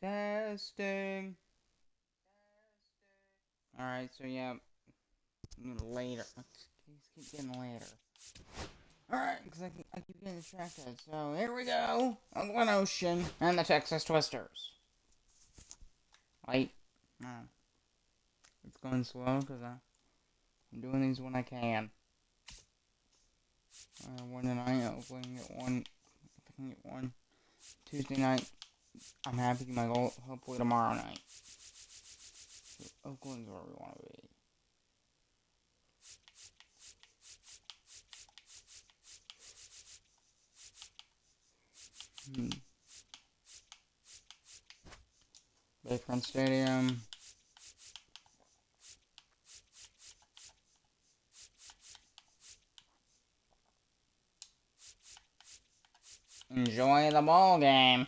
Testing. Alright, so yeah, later. Keep getting later. Alright, because I keep getting distracted. So here we go. Oakland Ocean and the Texas Twisters. Wait. No. It's going slow because I'm doing these when I can. One tonight, hopefully I can get one. If I can get one Tuesday night, I'm happy. My goal, hopefully tomorrow night. So Oakland's where we want to be. Bayfront Stadium. Enjoy the ball game.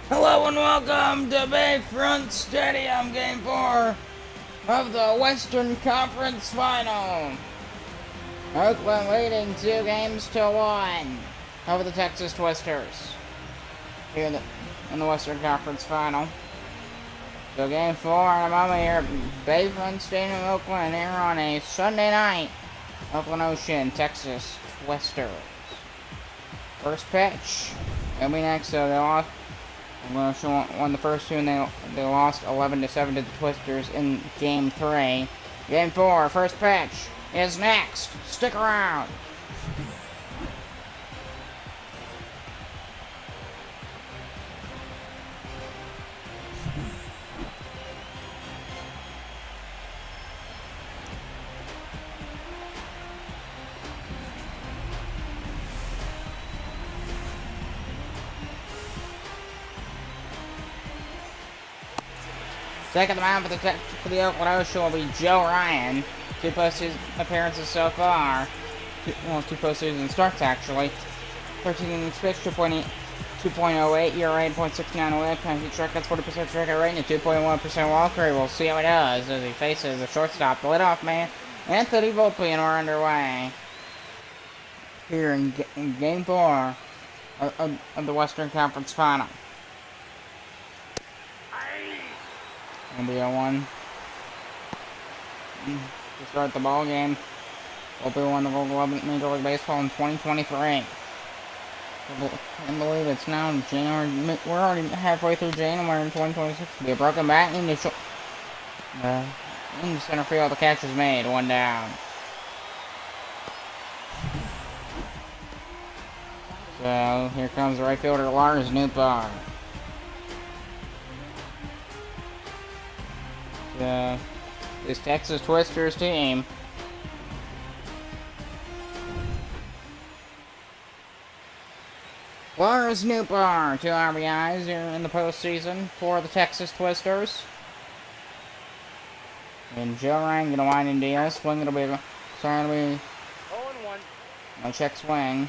Hello and welcome to Bayfront Stadium, Game 4 of the Western Conference Final. Oakland leading 2-1 over the Texas Twisters here in the Western Conference Final. So Game 4 in a moment here at Bayfront Stadium, Oakland, here on a Sunday night. Oakland Ocean, Texas Twisters. First pitch. It'll be next, so they lost. Oakland Ocean won the first two, and they lost 11-7 to the Twisters in Game 3. Game 4, first pitch is next. Stick around. Second mound for the Oakland Ocean will be Joe Ryan. 2 postseason appearances so far. Two postseason starts actually. 13 innings pitched, 2.08 ERA, 0.69 whip, 90 strikeouts, 40% strikeout rate, and a 2.1% walk rate. We'll see how he does as he faces the shortstop, the leadoff man, Anthony Volpe, and we're underway here in Game 4 of the Western Conference Final. NBL 1 to start the ball game. Volpe won the Gold Glove in Major League Baseball in 2023. I believe it's now January. We're already halfway through January in 2026. Be a broken bat into center field. The catch is made. 1 down. So here comes the right fielder Lars Nootbaar. This Texas Twisters team Lars Nootbaar, 2 RBIs here in the postseason for the Texas Twisters. And Joe Ryan gonna wind and deal. Swing it'll be 0-1. No check swing.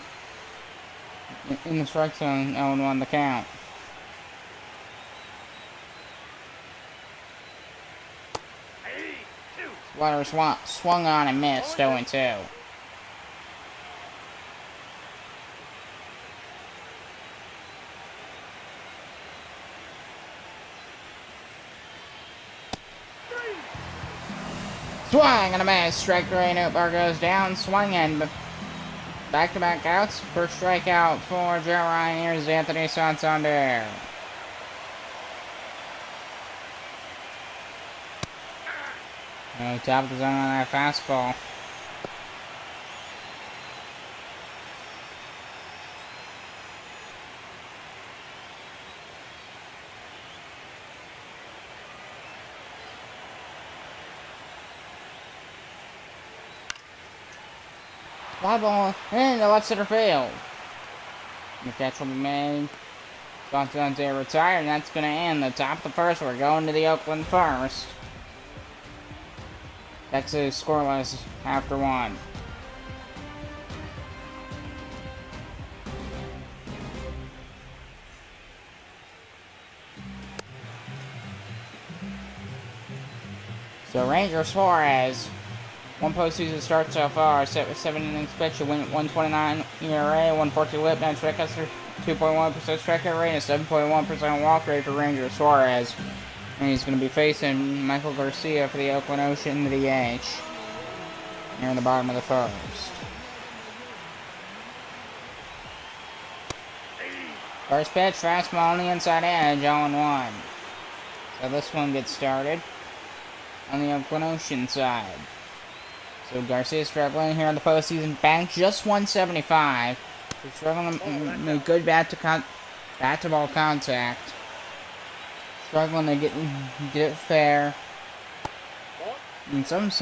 In the strike zone, 0-1 the count. Slider swung on and missed, 0-2. Swung and a miss. Strike 3. Nootbaar goes down, swinging. Back-to-back outs. First strikeout for Joe Ryan. Here's Anthony Santander. Top of the zone on that fastball. Fly ball in the left center field. The catch will be made. Santander retired, and that's going to end the top of the first. We're going to the Oakland first. Texas scoreless after one. So Ranger Suarez, one postseason start so far, 7 innings pitched, a win at 129 ERA, 114 whip, 9 strikeouts, 2.1% strikeout rate, and 7.1% walk rate for Ranger Suarez. And he's going to be facing Michael Garcia for the Oakland Ocean, the DH, here in the bottom of the first. First pitch, fastball on the inside edge, 0-1. So this one gets started on the Oakland Ocean side. So Garcia struggling here in the postseason, batting just 175. He's struggling to make good bat-to-ball contact. Struggling to get it fair. And sometimes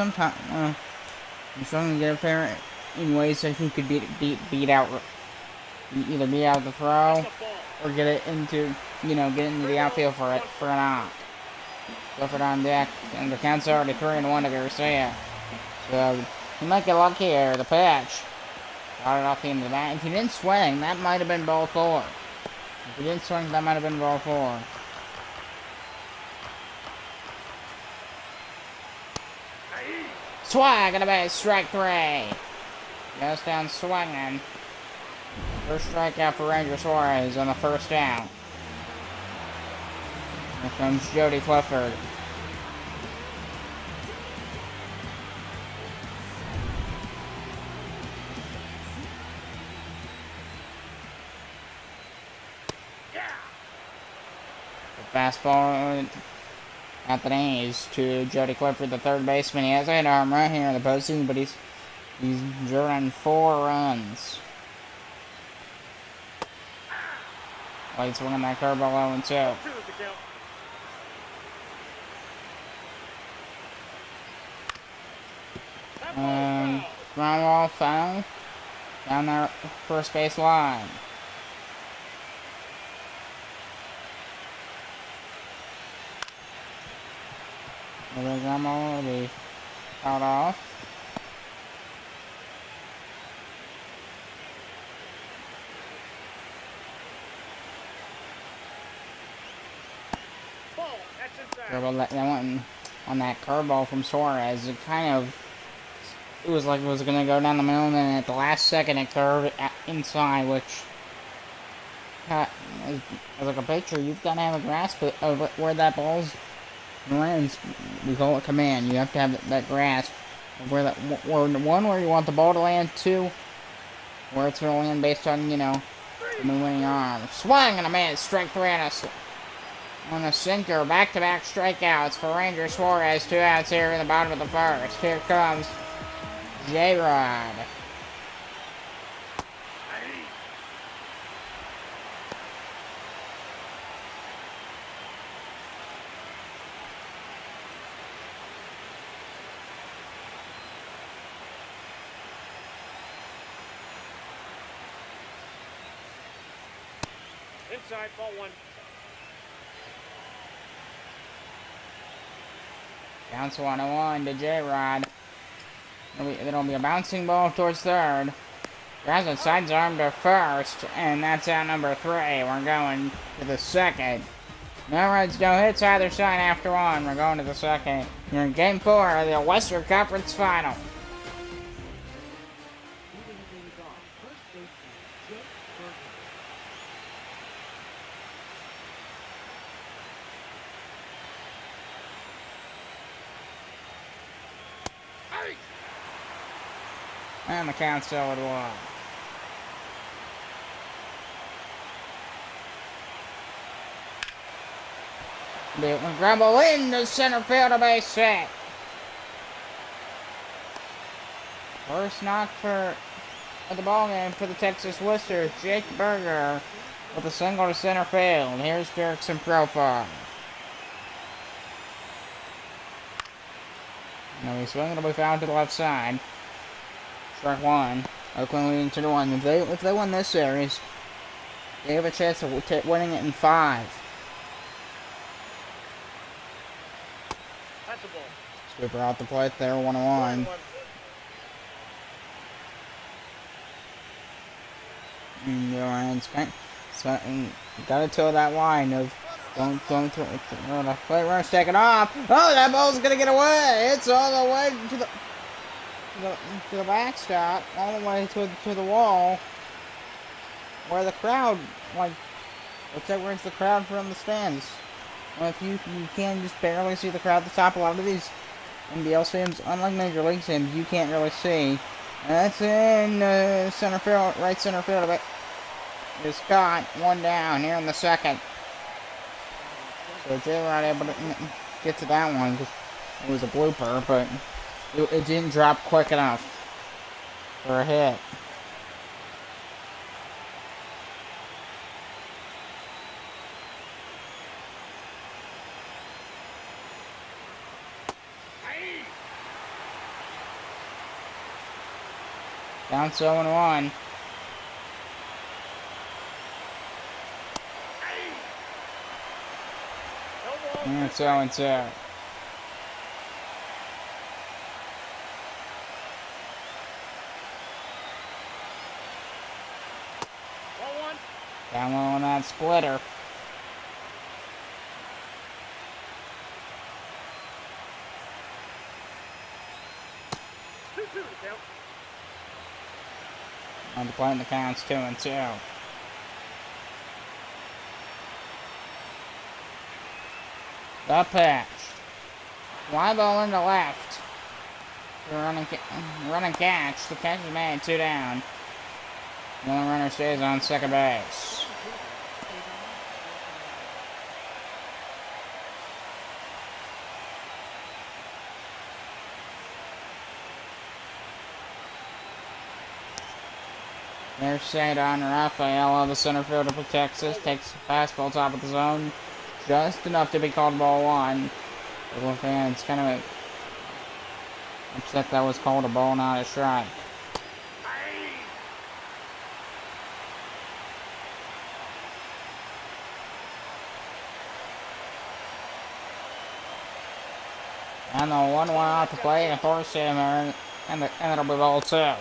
he's struggling to get it fair in ways that he could beat out, either beat out the throw or get it into, get into the outfield for an out. Clifford on deck, and the count's already 3-1 to Garcia. So he might get lucky here. The pitch got it off the end of the bat. If he didn't swing, that might have been ball 4. If he didn't swing, that might have been ball 4. Swag and a base, strike 3. Goes down swinging. First strikeout for Ranger Suarez on the first out. Here comes Jody Clifford. The fastball at the knees to Jody Clifford, the third baseman. He hasn't hit a home run here in the postseason, but he's driven 4 runs. Late swing on that curveball, 0-2. Ground ball foul down there first base line. The ground ball will be fouled off. That went on that curveball from Suarez. It was like it was going to go down the middle, and then at the last second it curved inside, which, as like a pitcher, you've got to have a grasp of where that ball's lands. We call it command. You have to have that grasp of where where you want the ball to land, 2, where it's going to land based on, the winning arm. Swing and a miss, strike 3 on a sinker. Back-to-back strikeouts for Ranger Suarez. 2 outs here in the bottom of the first. Here comes J-Rod. Inside, ball 1. Bounce 1-1 to J-Rod. It'll be a bouncing ball towards third. Grabs a side's arm to first, and that's out number 3. We're going to the second. No runs, no hits either side after 1. We're going to the second. You're in Game 4 of the Western Conference Final. And the count's still at 1. They grumble into center field, a base hit. First knock for the ball game for the Texas Whistler. Jake Berger with a single to center field. Here's Derrickson profile. Now he's swinging, it'll be fouled to the left side. Strike 1. Oakland leading 2-1. If they win this series, they have a chance of winning it in 5. Sweeper out the plate there, 1-1. Got to toe that line of don't throw the plate runner's taking off. Oh, that ball's gonna get away. It's all the way to the backstop, all the way to the wall, where the crowd separates the crowd from the stands. Well, if you can just barely see the crowd at the top, a lot of these NBL sims, unlike Major League sims, you can't really see. And that's in center field, right center field of it. It's caught, 1 down here in the second. So Jay not able to get to that one because it was a blooper, but it didn't drop quick enough for a hit. Down 7-1. And it's 0-2. Down low on that splitter. On the plate, the count's 2-2. The pitch. Fly ball into left. Running catch. The catch is made. 2 down. The only runner stays on second base. There's Sadon Rafaela, the center fielder for Texas. Takes a fastball top of the zone. Just enough to be called ball 1. The fans kind of upset that was called a ball, not a strike. And the 1-1 out to play, a 4-seamer, and it'll be ball 2.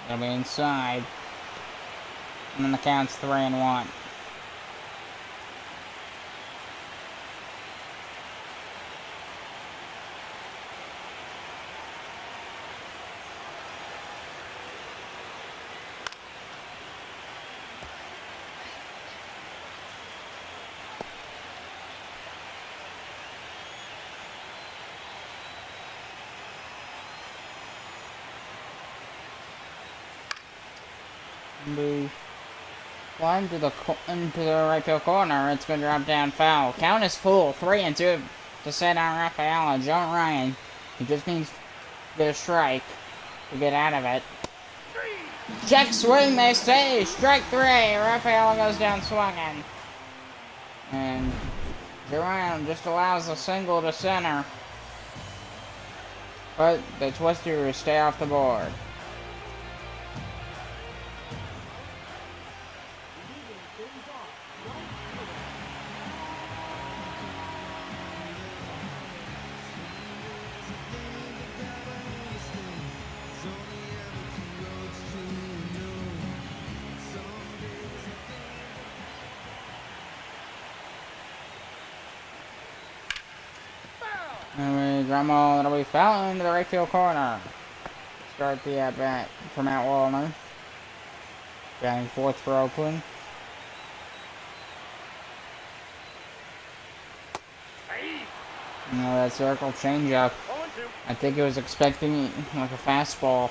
It'll be inside. And then the count's 3-1. Move. Flying into the right field corner. It's going to drop down foul. Count is full. 3-2 to set on Rafaela. John Ryan. He just needs to get a strike to get out of it. Check swing, they say. Strike 3. Rafaela goes down swinging. And Ryan just allows a single to center. But the Twisters stay off the board. And we drum roll, it'll be foul into the right field corner. Start the at-bat for Matt Wallner. Batting 4th for Oakland. That circle changeup. I think he was expecting like a fastball.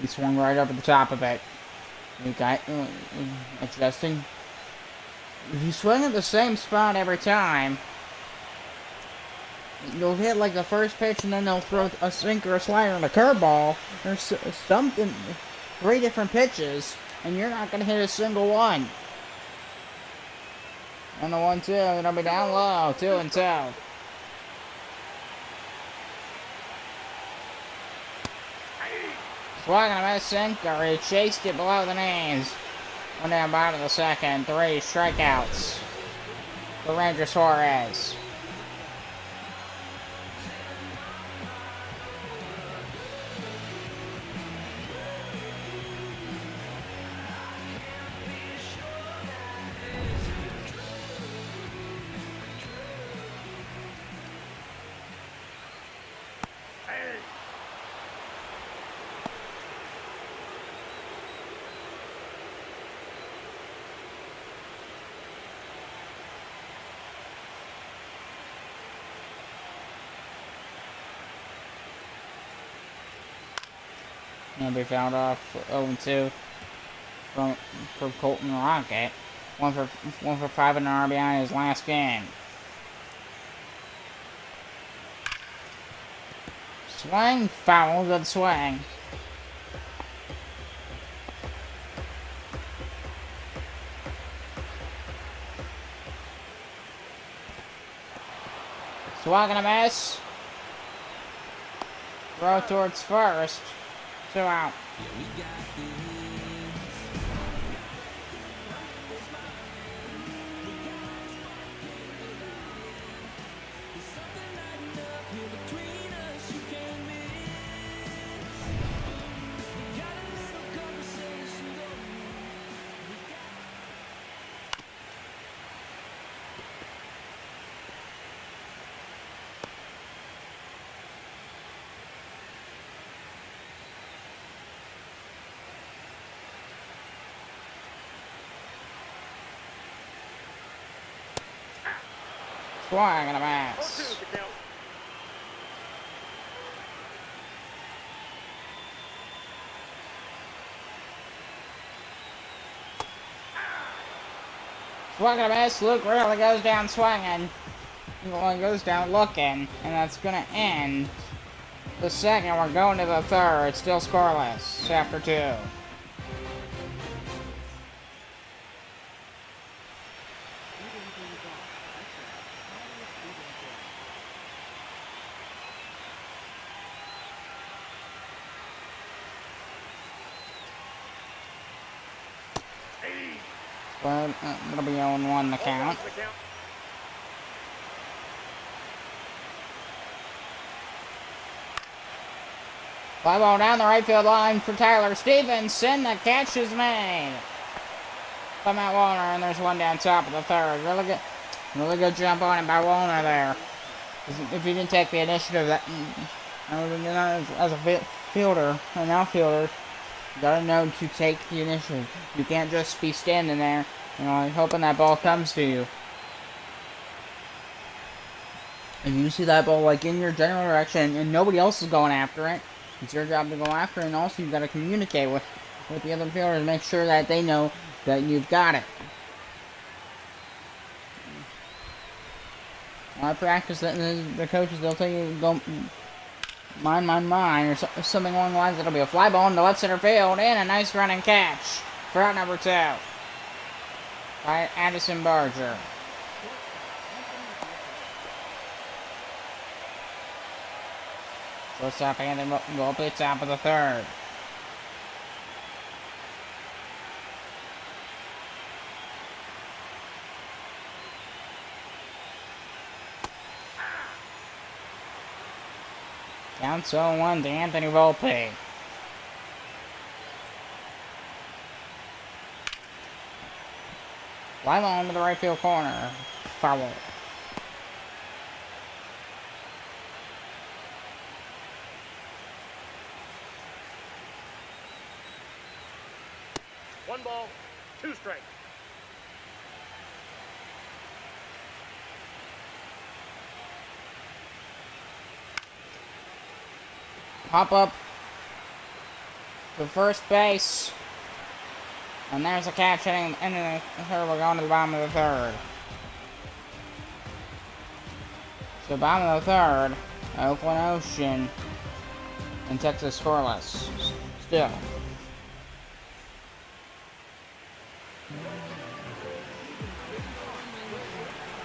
He swung right up at the top of it. You got adjusting. If you swing at the same spot every time, you'll hit like the first pitch and then they'll throw a sinker, a slider, and a curveball. There's something, 3 different pitches, and you're not going to hit a single one. And the 1-2, it'll be down low, 2-2. Swung and a miss sinker. He chased it below the knees. One down bottom of the second. 3 strikeouts for Ranger Suarez. And be fouled off 0-2 from Colton Rocket. One for 5 in an RBI in his last game. Swing, foul, good swing. Swing and a miss. Throw towards first. 2 out. Swing and a miss. Swing and a miss. Luke really goes down swinging. He only goes down looking. And that's going to end the second. We're going to the third. It's still scoreless after 2. But it'll be 0-1 the count. Fly ball down the right field line for Tyler Stevenson. The catch is made by Matt Wallner, and there's one down top of the third. Really good jump on it by Wallner there. If he didn't take the initiative, that as a fielder, an outfielder, you gotta know to take the initiative. You can't just be standing there, hoping that ball comes to you. If you see that ball in your general direction and nobody else is going after it, it's your job to go after it, and also you've got to communicate with the other fielders, make sure that they know that you've got it. I practice that, the coaches, they'll tell you, go mine, or something along the lines. It'll be a fly ball into left center field, and a nice running catch for out number 2 by Addison Barger. Shortstop Anthony Volpe, top of the third. Counts 0-1 to Anthony Volpe. Fly ball into the right field corner. Foul. One ball, 2 strikes. Hop up to first base. And there's a catch hitting into the third. We're going to the bottom of the third. So bottom of the third, Oakland Ocean and Texas scoreless. Still.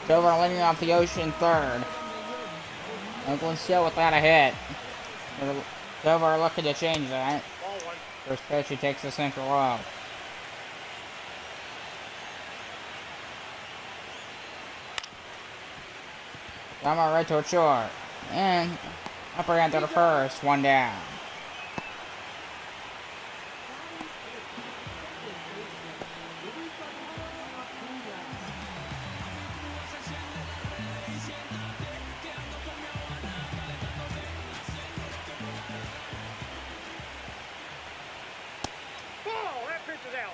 Dover leading off the Ocean third. Oakland still without a hit. Dover looking to change that. Ball 1. First pitch, he takes the sinker low. I'm right to a short. And upper hand to the first, one down. Ball! That pitch is out.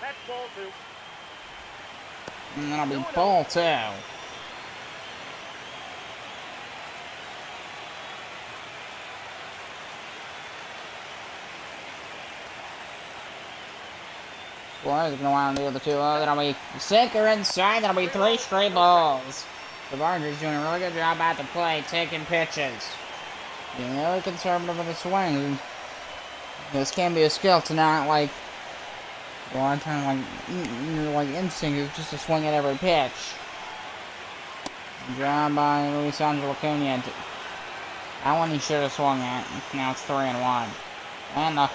That's ball two. And that'll be ball two. Boy, he's gonna want to do the 2-0. That'll be sinker inside. That'll be 3 straight balls. The Barger's doing a really good job at the plate, taking pitches. Being really conservative with the swing. This can be a skill to not, like, a lot of times, like instinct is just to swing at every pitch. Job by Luis Angel Cunha. That one he should have swung at. Now it's 3-1. And the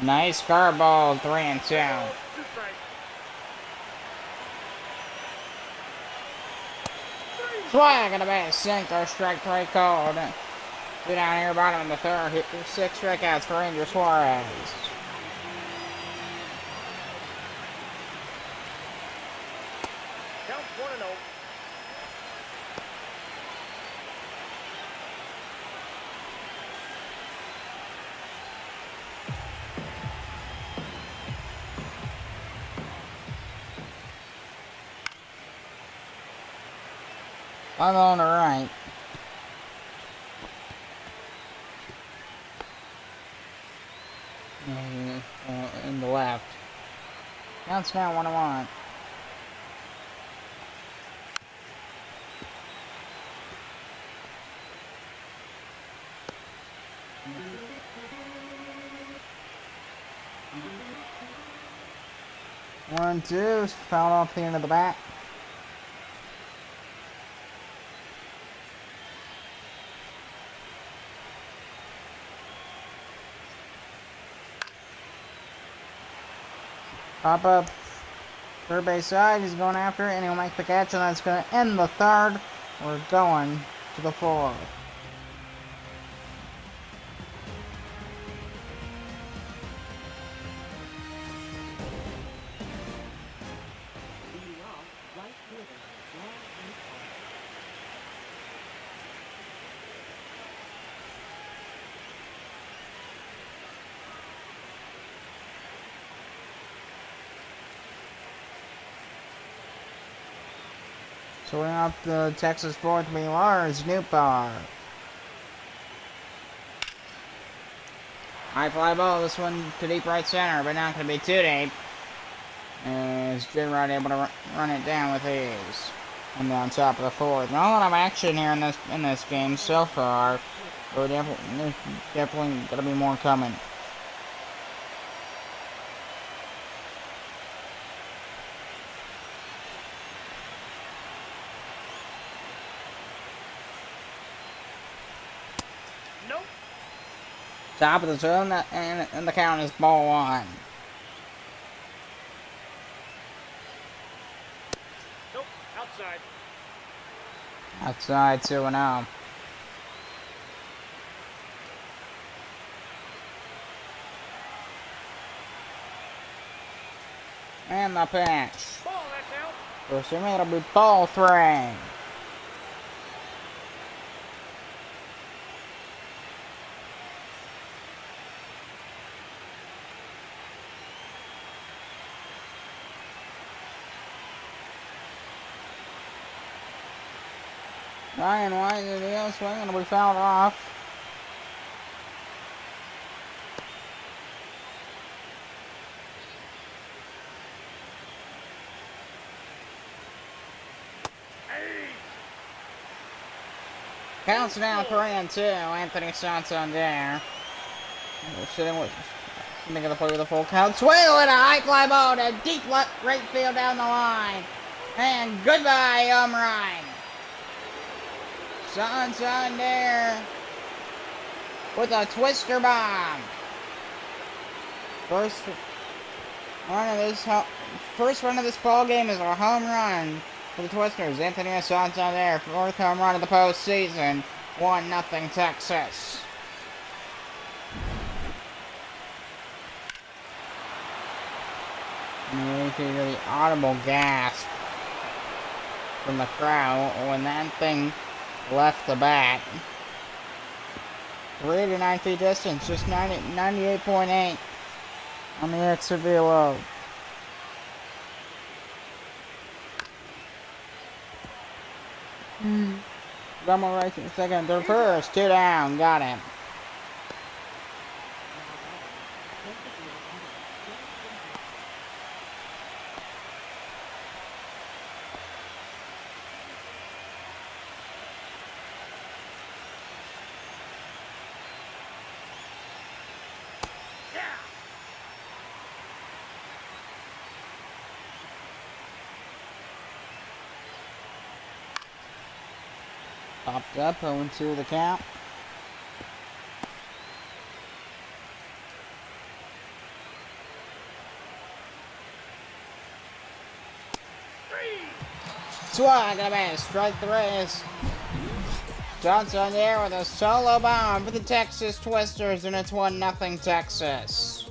nice curveball, 3-2. 2 strikes. Swing at a base, sinker, strike 3 called. 2 down here, bottom of the third. 6 strikeouts for Ranger Suarez. Counts 1-0. I'm on the right. In the left. Counts now 1-1. One, two, fouled off the end of the bat. Pop up, third base side, he's going after it, and he'll make the catch, and that's going to end the third. We're going to the fourth. So we're up the Texas fourth, be Lars Newbar. High fly ball, this one to deep right center, but not going to be too deep. As J-Rod able to run it down with ease. And on top of the fourth. Not a lot of action here in this game so far. But there's definitely going to be more coming. Nope. Top of the zone, and the count is ball 1. Nope. Outside. Outside 2-0. And the pitch. Ball, that's out. For assuming it'll be ball 3. Ryan White in the other swing, and we fouled off. Hey. Counts now 3-2. Anthony Sanson there. Sitting with making the play with a full count. Swing with a high fly ball to deep left right field down the line. And goodbye, Ryan. Santander with a twister bomb. First run of this ball game is a home run for the Twisters. Anthony Santander, fourth home run of the postseason. 1-0 Texas. And you can hear the audible gasp from the crowd when that thing left the bat. 389 feet distance, just 98.8 on the exit velo. Gummo right in second, third, first, 2 down, got him. Popped up, 0-2 the count. Swag and a miss, strike 3. Johnson there with a solo bomb for the Texas Twisters, and it's 1-0 Texas.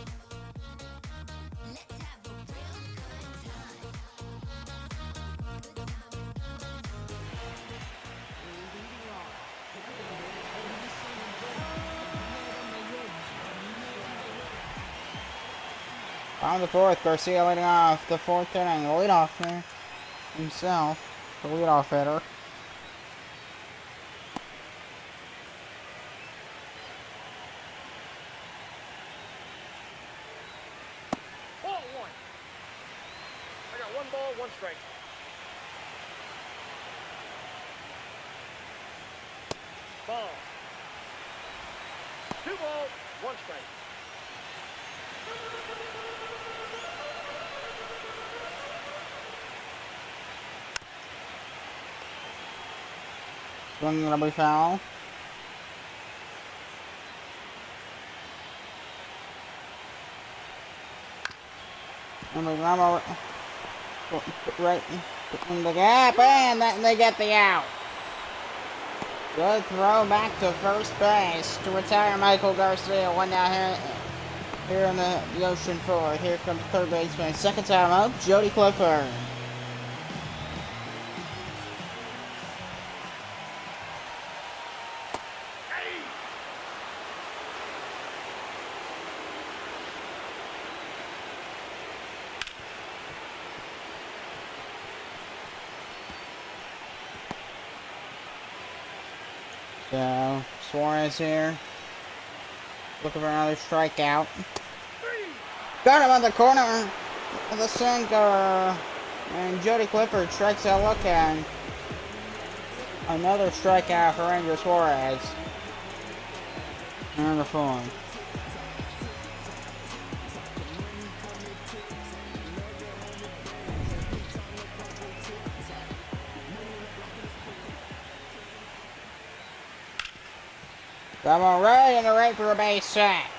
On the fourth, Garcia leading off the fourth inning. The leadoff man himself, the leadoff hitter. Ball 1. I got 1 ball, 1 strike. Ball. 2 balls, 1 strike. Swinging a foul. And we run right in the gap, and they get the out. Good throw back to first base to retire Michael Garcia. 1 down here in the Ocean Fourth. Here comes third baseman. Second time up, Jody Clifford. So, Suarez here, looking for another strikeout. Got him on the corner of the sinker, and Jody Clifford strikes out look and another strikeout for Ranger Suarez. And the phone. Come on, right in the right for a base sack.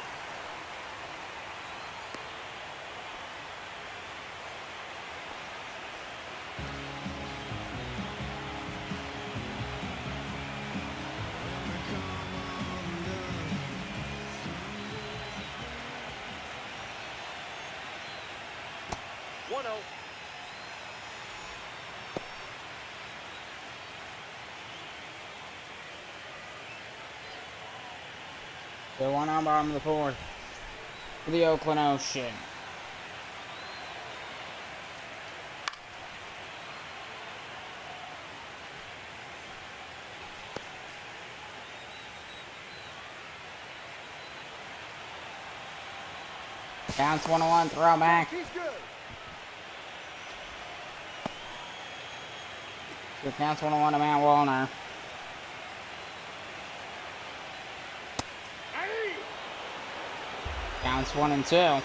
So 1 on bottom of the fourth for the Oakland Ocean. Counts 1-1, throw back. So counts 1-1 to Matt Wallner. Counts 1-2.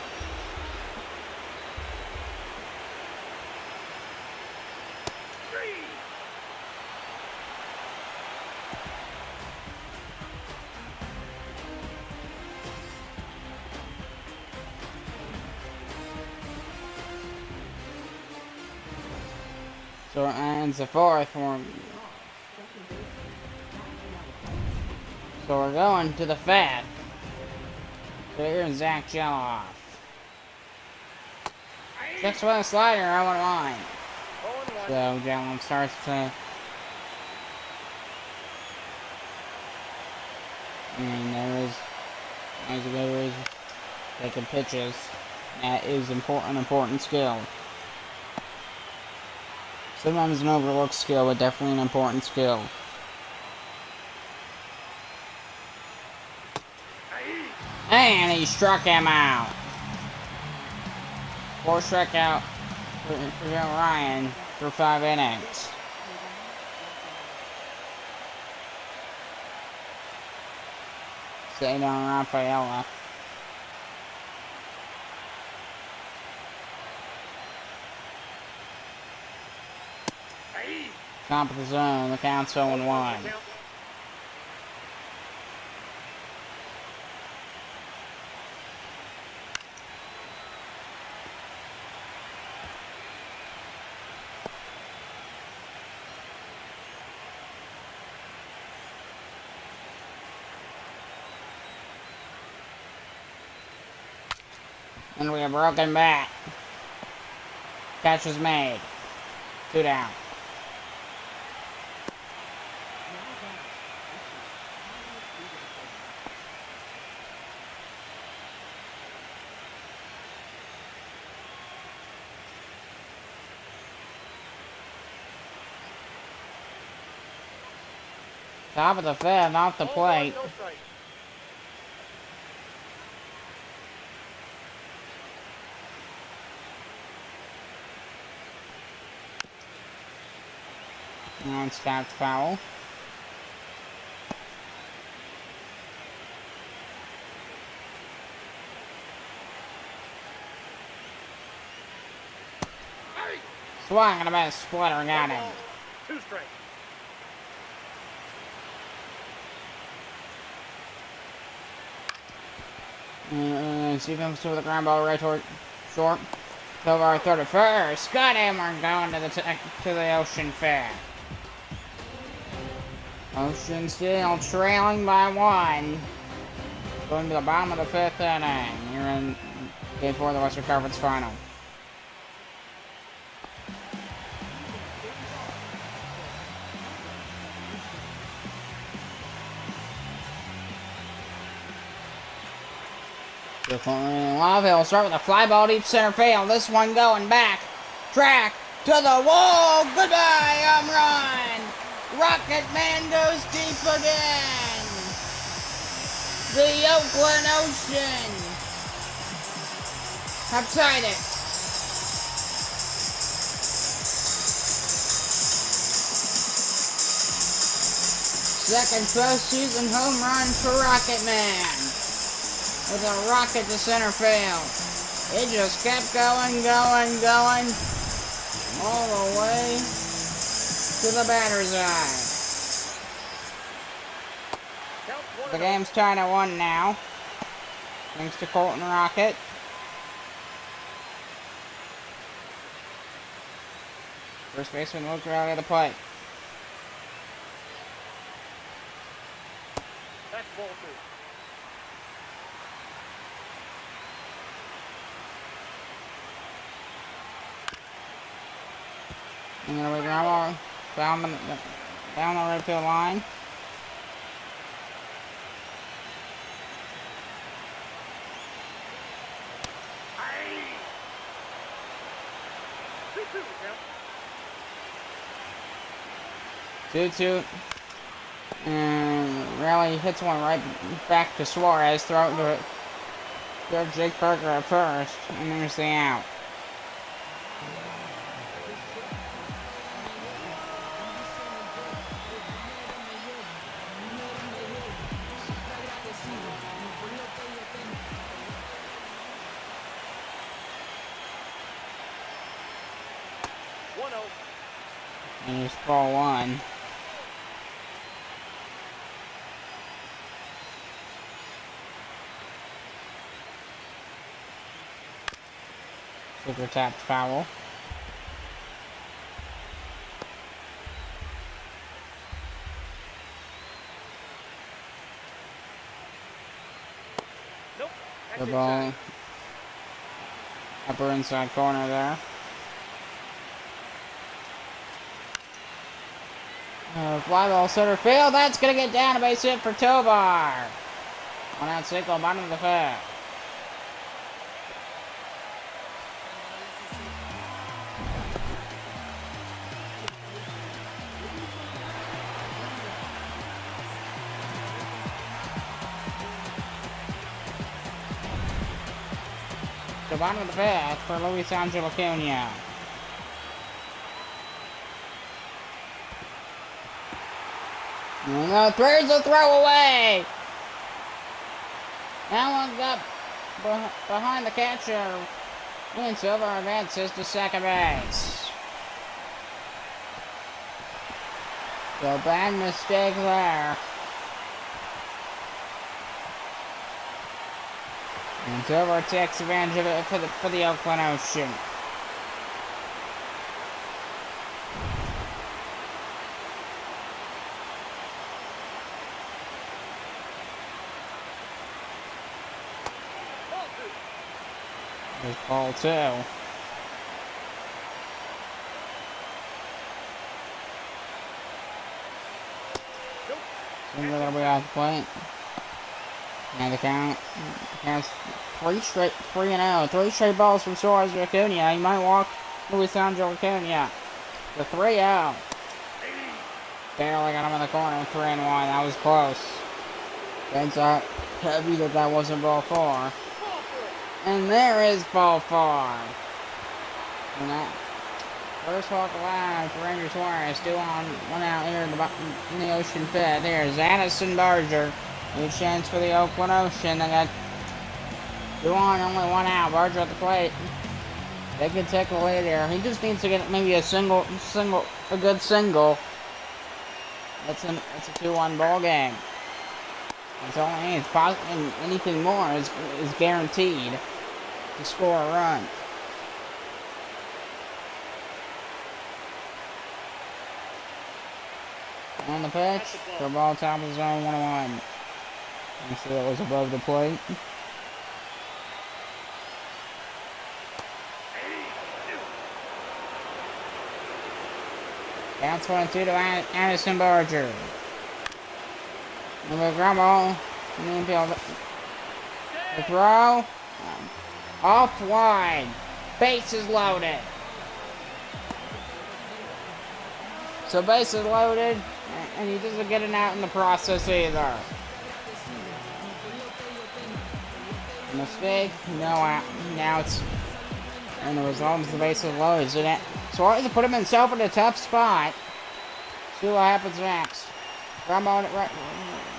So it ends the fourth one. So we're going to the fifth. So here's Zach Jeloff. 6-1 slider, 0-1. So Jeloff starts to. And there is as good as taking pitches. That is important skill. Sometimes an overlooked skill, but definitely an important skill. And he struck him out. 4 strikeout for Joe Ryan for 5 innings. Stayed on Rafaela. Top of the zone, the count's 0-1. And we have broken bat. Catch is made. 2 down. Top of the fifth, off the plate. Now it's tapped foul. Swung and a bit splitter, got him. 2 straight. He comes to the ground ball right toward short. Over our 31st. Got him. We're going to the Ocean Fair. Ocean still trailing by 1. Going to the bottom of the 5th inning. You're in Game 4 of the Western Conference Final. Love, he'll start with a fly ball deep center field. This one going back. Track to the wall. Goodbye, home run. Rocket Man goes deep again. The Oakland Ocean have tied it. Second postseason home run for Rocket Man. With a rocket to center field. It just kept going, all the way to the batter's eye. The game's tied at 1 now, thanks to Colton Rocket. First baseman Luke Riley at the plate. That's ball 2. And then we grab down the right field line. Two. And Raleigh hits one right back to Suarez. Throw it to Jake Parker at first. And there's the out. And it's ball 1. Super tapped foul. The ball. Upper inside corner there. Fly ball center field. That's going to get down. A base hit for Tobar. One out single, bottom of the fifth. The bottom of the fifth for Luis Angel Acuna. No, there's a throwaway. That one got behind the catcher. And Silver advances to second base. So bad mistake there. And Silver takes advantage of it for the Oakland Ocean. There's ball two. Single that'll be off the plate. And the count has three straight balls from Suarez to Acuna. He might walk Luis Angel Acuna. The 3-0. Barely got him in the corner, 3-1. That was close. Thanks out heavy that wasn't ball four. And there is ball four. And that first walk alive for Ranger Suarez. 2 on, 1 out here in the Ocean fifth. There's Addison Barger. New chance for the Oakland Ocean. They got 2 on, only 1 out. Barger at the plate. They can take the lead here. He just needs to get maybe a good single. That's a 2-1 ball game. That's all he needs. And anything more is guaranteed to score a run. On the pitch, for ball top of the zone, 1-1. You see that was above the plate. Counts 1-2 to Addison Barger. And the ground ball in the infield. The throw. Off wide. Bases loaded. So bases loaded. And he doesn't get it out in the process either. Mistake. No out. Now it's. And the result is the bases loaded. So that Suarez put him himself in a tough spot. See what happens next. Ground ball right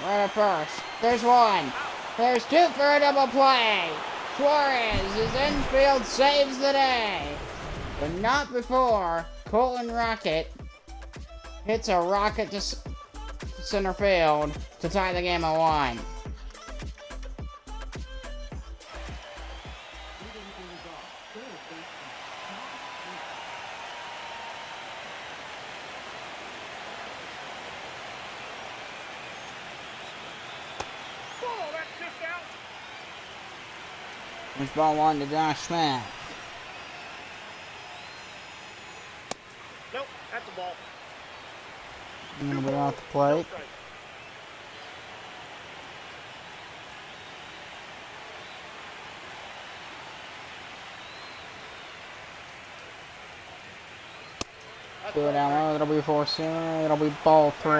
at first. There's 1. There's 2 for a double play. Suarez, his infield saves the day. But not before Colton Rocket hits a rocket to center field to tie the game at 1. There's ball 1 to Josh Smith. Nope, that's a ball. A little bit off the plate. Do it down low. It'll be 4 soon. It'll be ball 3.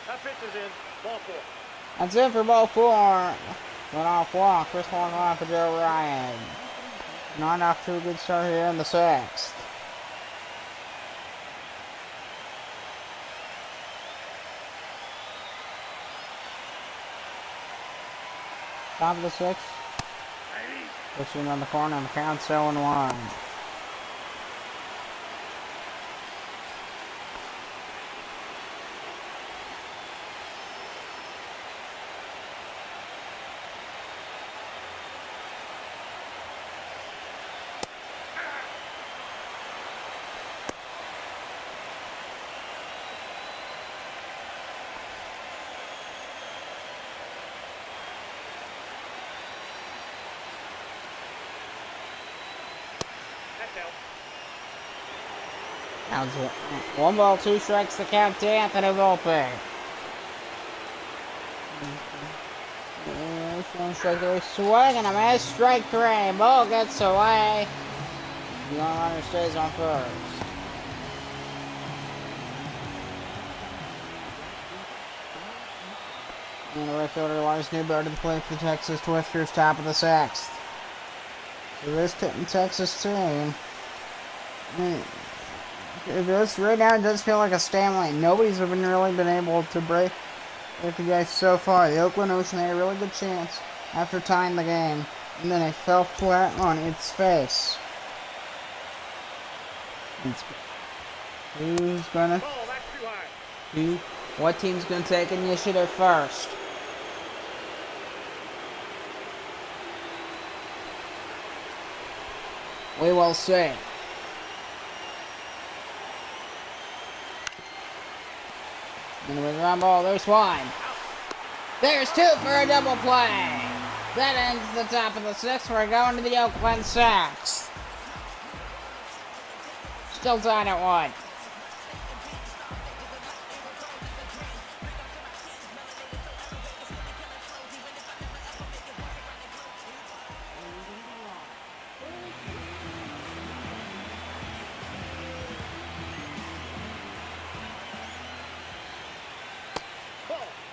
That pitch is in. Ball 4. That's it for ball 4. Went off walk. First one line for Joe Ryan. Not off to a good start here in the 6th. Top of the 6th. Pushing on the corner and the count 0-1. count. Now it's 1 ball, 2 strikes to count to Anthony Volpe. One strike, they're swinging a miss. Strike 3. Ball gets away. The young runner stays on first. And the right fielder Lars Newberg to the plate for the Texas Twisters, top of the 6th. So this Texas team, this right now it does feel like a stalemate. Nobody's really been able to break the guys so far. The Oakland Ocean had a really good chance after tying the game, and then it fell flat on its face. Who's gonna? Oh, that's too high. What team's gonna take initiative first? We will see. And with ground ball, there's 1. There's 2 for a double play. That ends the top of the 6th. We're going to the Oakland 6th. Still tied at 1.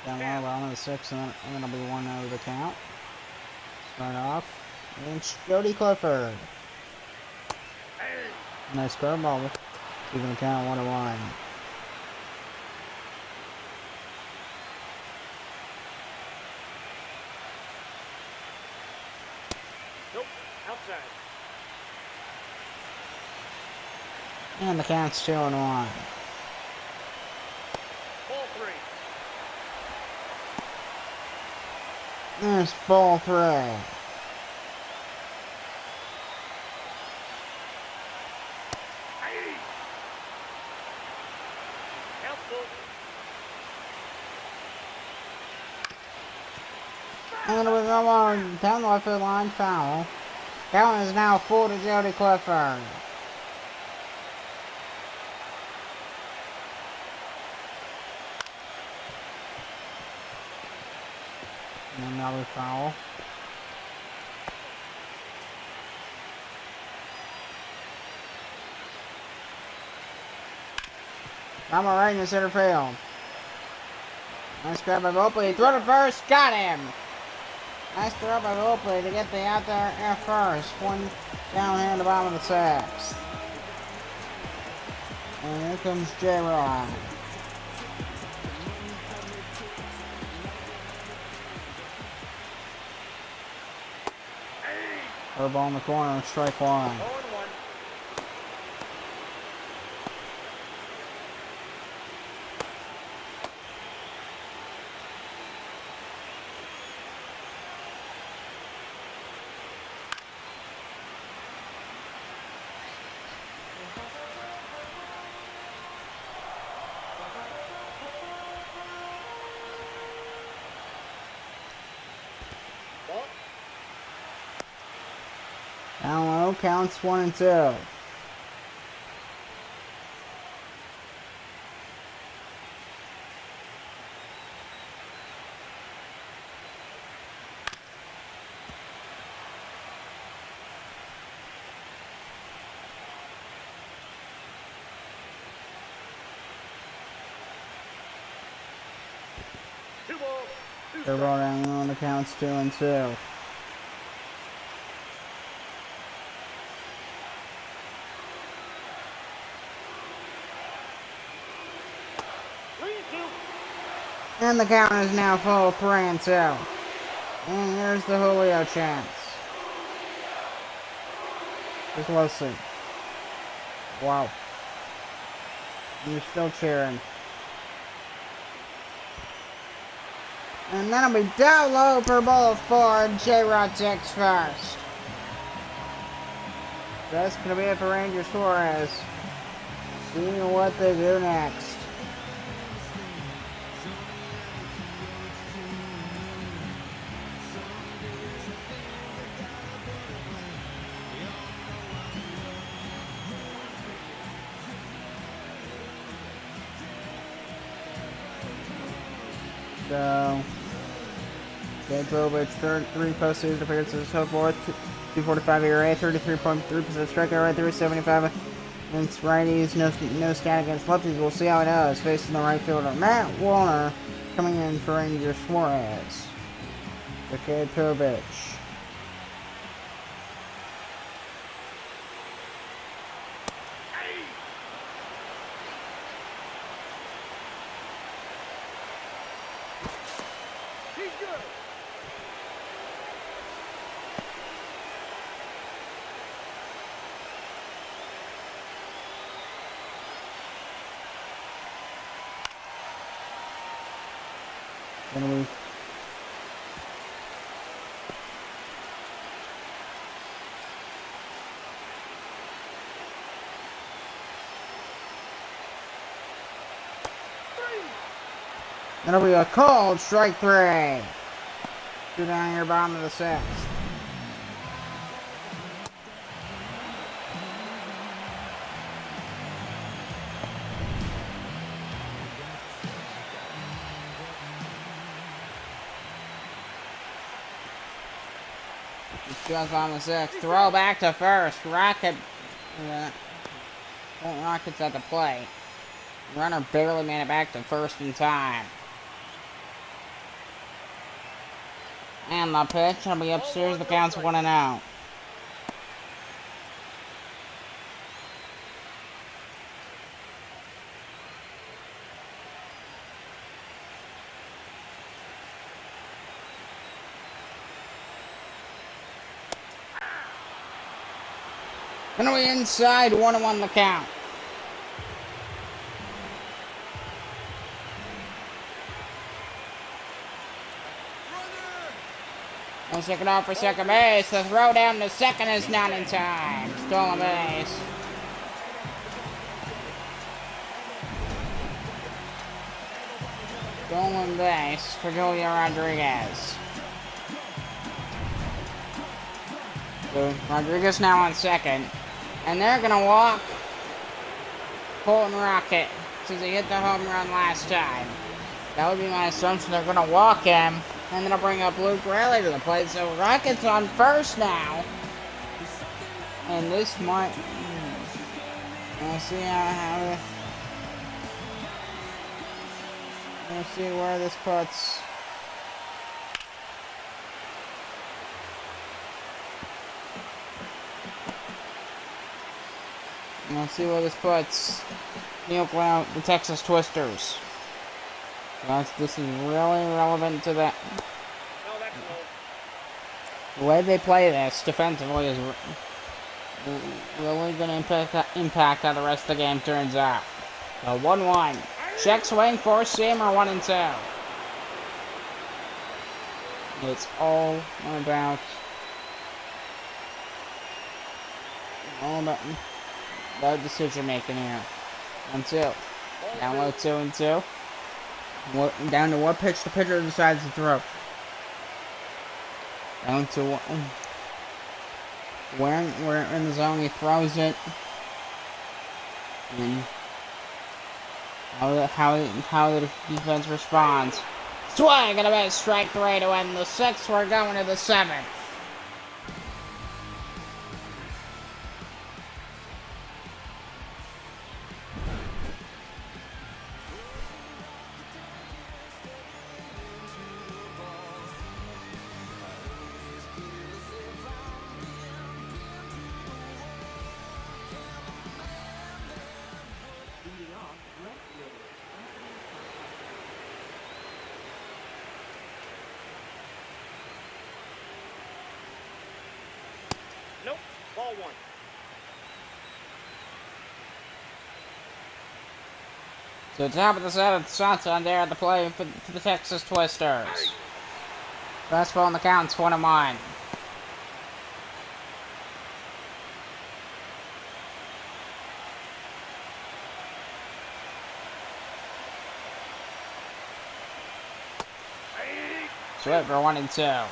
Down low, on the 6th, and then it'll be 1-0 the count. Start off. And Jody Clifford. Nice curveball. Keeping the count 1-1. Nope, outside. And the count's 2-1. Ball 3. There's ball 3. And we're going down the left field line, foul. Count is now 4 to Jody Clifford. And another foul. I'm right in the center field. Nice grab by Volpe. He threw it first. Got him. Nice throw by Volpe to get the out there at first. 1 down here in the bottom of the 6th. And here comes J-Rod. Curveball in the corner, strike 1. Down low, counts 1 and 2. They're ball down low, the counts 2 and 2. And the count is now full 3 and 2. And here's the Julio chance. Just listen. Wow. You're still cheering. And that'll be down low for a ball of 4. J-Rod takes first. That's going to be it for Ranger Suarez. Seeing what they do next. Petrovic, 3 postseason appearances so forth, 245 ERA, 33.3% strikeout rate, 375 against righties, no stat against lefties. We'll see how it does. Facing the right fielder, Matt Warner, coming in for Ranger Suarez. Petrovic. He's good. Gonna be That'll be a called strike 3. 2 down here, bottom of the 6th. Just on the 6th. Throw back to first. Rockets at the plate. Runner barely made it back to first in time. And the pitch will be upstairs. The count's 1-0. Gonna be inside, 1-1 the count. No second off for second base. The throw down to second is not in time. Stolen base. Stolen base for Julio Rodriguez. So Rodriguez now on second. And they're gonna walk Colton Rocket since he hit the home run last time. That would be my assumption. They're gonna walk him. And then I'll bring up Luke Raleigh to the plate. So Rockets on first now. And this might... We'll see we'll see where this puts... We'll see where this puts the Oakland, the Texas Twisters. This is really relevant to that. No, that's low. The way they play this defensively is really going to impact how the rest of the game turns out. So 1-1. Check swing, four-seamer, 1-2. It's all about decision making here. 1-2. Down low, 2-2. Down to what pitch the pitcher decides to throw. Down to where in the zone he throws it. And how the defense responds. Swing and a base, strike 3 to end the 6th. We're going to the 7th. Nope. Ball 1. So top of the 7th, shots on there at the play for the Texas Twisters. Fastball on the count, 1-1. Sweat for 1-2.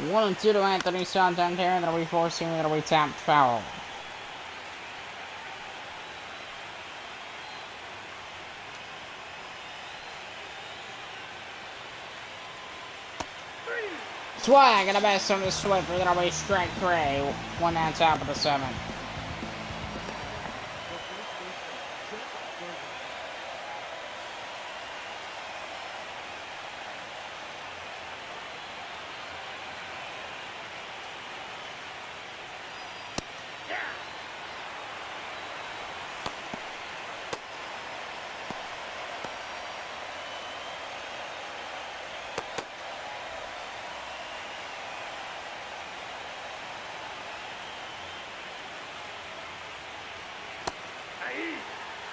1-2 to Anthony Santander. That'll be forcing. That'll be tapped foul. Swag and a best on the Swiffer. That'll be strike 3. 1 on top of the 7.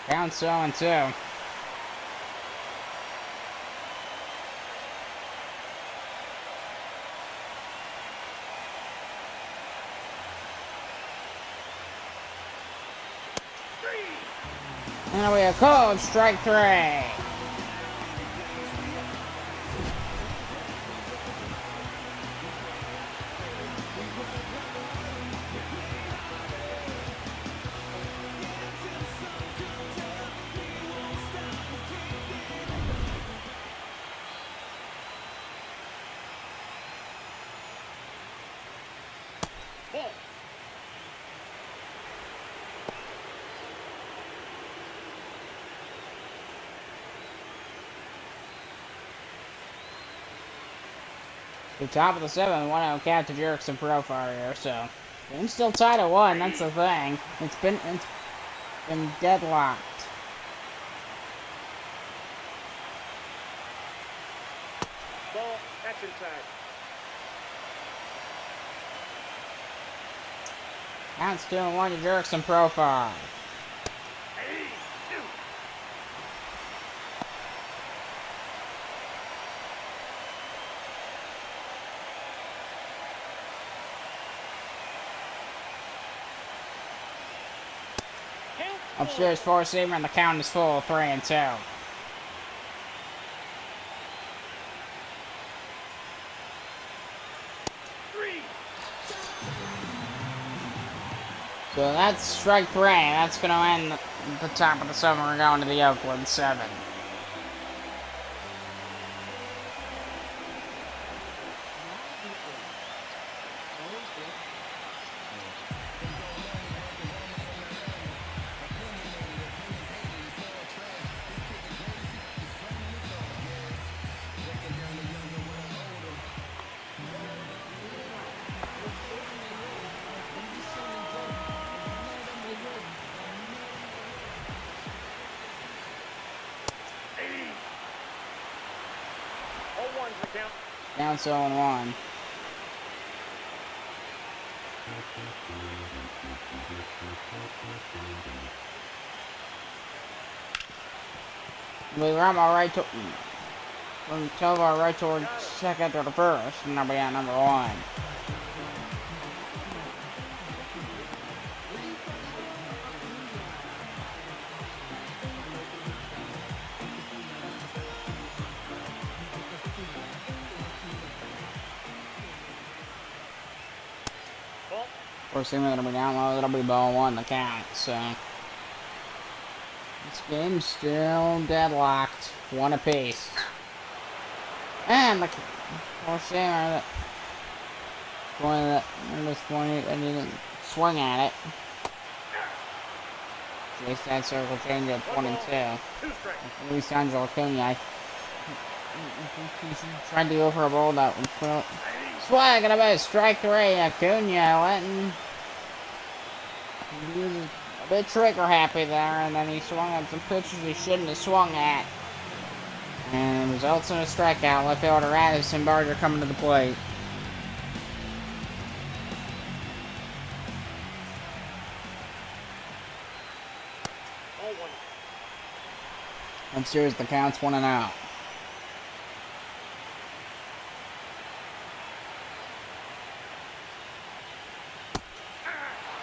Count 0-2. And we have called strike 3. Ball. The top of the 7, 1-0 cap to Jerickson profile here, so game's still tied at 1, that's the thing. It's been deadlocked. Ball. Action tag. Counts 2-1 to Jerickson profile. Upstairs 4-seamer and the count is full, 3-2. So that's strike 3. That's going to end the top of the 7. We're going to the Oakland 7. Down 0-1. We run our right to from 12 our right towards second to the first, and I'll be at number 1. First thing that'll be down low, that'll be ball 1 the count, so this game's still deadlocked, 1 apiece. And the first thing that I didn't swing at it. Chase that circle change up 1-2. Luis Angel Acuna. Tried to go for a ball that was swag and a bit strike 3. Acuna letting. He was a bit trigger happy there, and then he swung at some pitches he shouldn't have swung at. And it results in a strikeout. Left fielder Addison Barger coming to the plate. Upstairs the count's 1-0.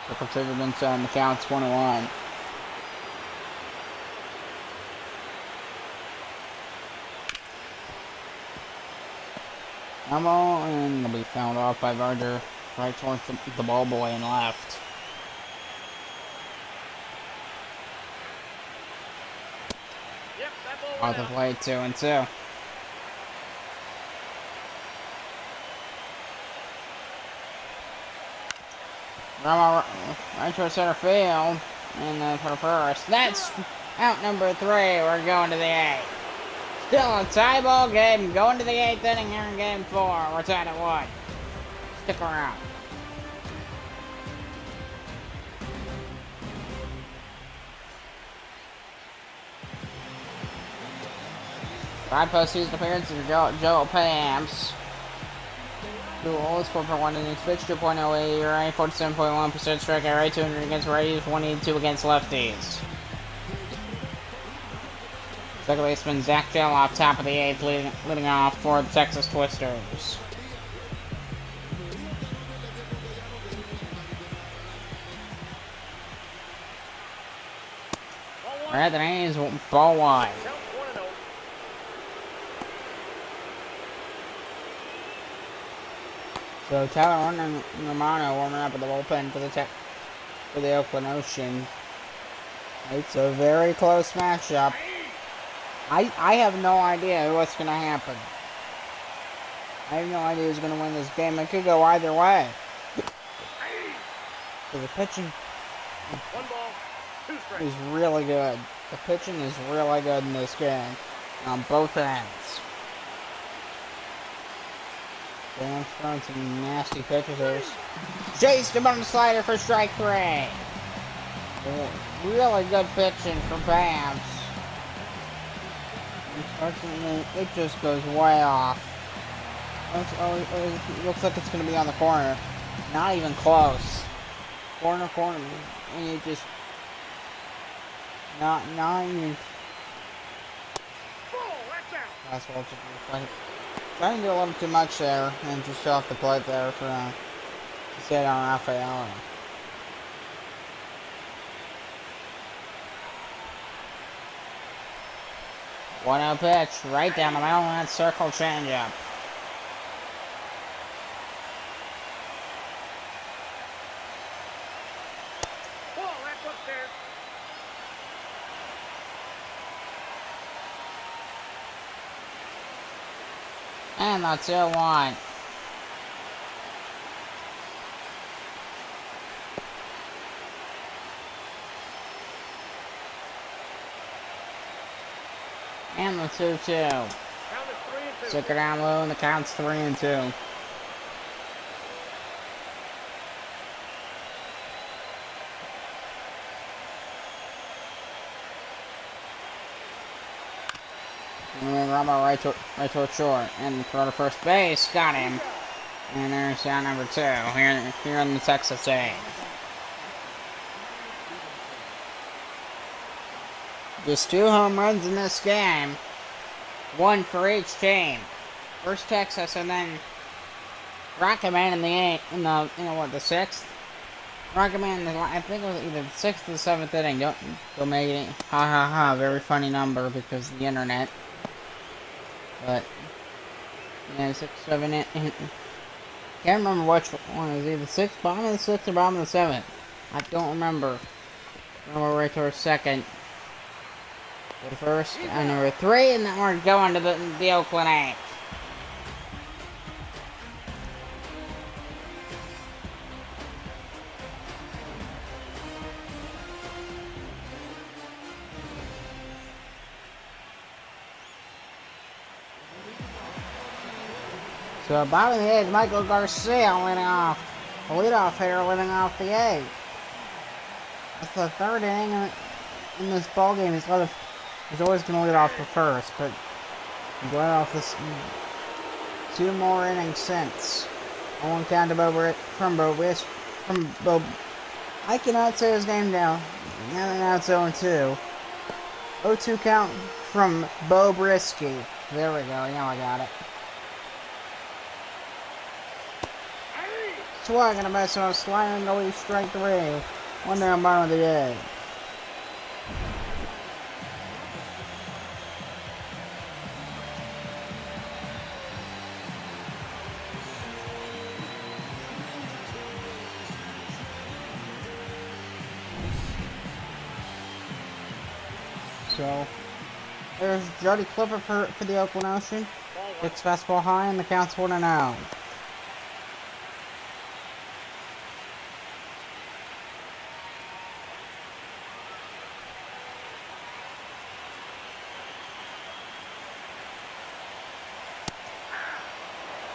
Triple trigger been on the count's 1-1. Rumble, and it'll be fouled off by Varder right towards the ball boy and left. Yep, that ball went Off the out. play, 2-2. Rumble right towards center field, and then for the first. That's out number 3. We're going to the 8th. Still a tie ball game, going to the 8th inning here in game 4. We're tied at 1. Stick around. Five postseason appearances for Joe Pamps. Who always scored for 1 innings, pitched 2.08 ERA, 47.1% strikeout rate, 200 against righties, 182 against lefties. Second baseman Zach Gell off top of the 8th, leading off for the Texas Twisters. We're at the A's, ball 1. Count 1-0. So Tyler and Romano warming up at the bullpen for the Oakland Ocean. It's a very close matchup. I have no idea what's going to happen. I have no idea who's going to win this game. It could go either way. So the pitching 1 ball, 2 strikes. is really good. The pitching is really good in this game on both ends. Dan's throwing some nasty pitches here. Chased him on the slider for strike 3. Really good pitching from Bams. It just goes way off. It looks like it's going to be on the corner. Not even close. Corner, and it just not even. Ball, that's out. That's what it's like. Trying to do a little too much there, and just off the plate there for to sit on Rafael. 1-0 pitch, right down the middle of that circle changeup. Ball, that's upstairs. And the 2-1. And the 2-2. Count is 3-2. Stick it down low, and the count's 3-2. And then Romo right toward short, and throw to first base, got him. And there's down number 2 here in the Texas A. Just 2 home runs in this game, 1 for each team. First Texas, and then Rocket Man in the 6th. Rocket Man, I think it was either the 6th or the 7th inning. Don't make it. Ha ha ha! Very funny number because of the internet. But yeah, 6, 7, 8. Can't remember which one. It was either 6, bottom of the 6th or bottom of the 7th. I don't remember. We're right towards second. The first and number 3, and then we're going to the Oakland A's. So bottom of the 8th, Michael Garcia leading off. The leadoff hitter leading off the 8th. It's the 3rd inning in this ball game. He's always going to lead off the first, but he's led off this 2 more innings since. One count from Bob. I cannot say his name now. Now it's 0-2. 0-2 count from Bo Brisky. There we go. Now I got it. Swag and a miss on a sliding to lead strike 3. 1 down bottom of the 8th. So there's Jody Clipper for the Oakland Ocean. Ball one. Hits fastball high and the count's 1-0.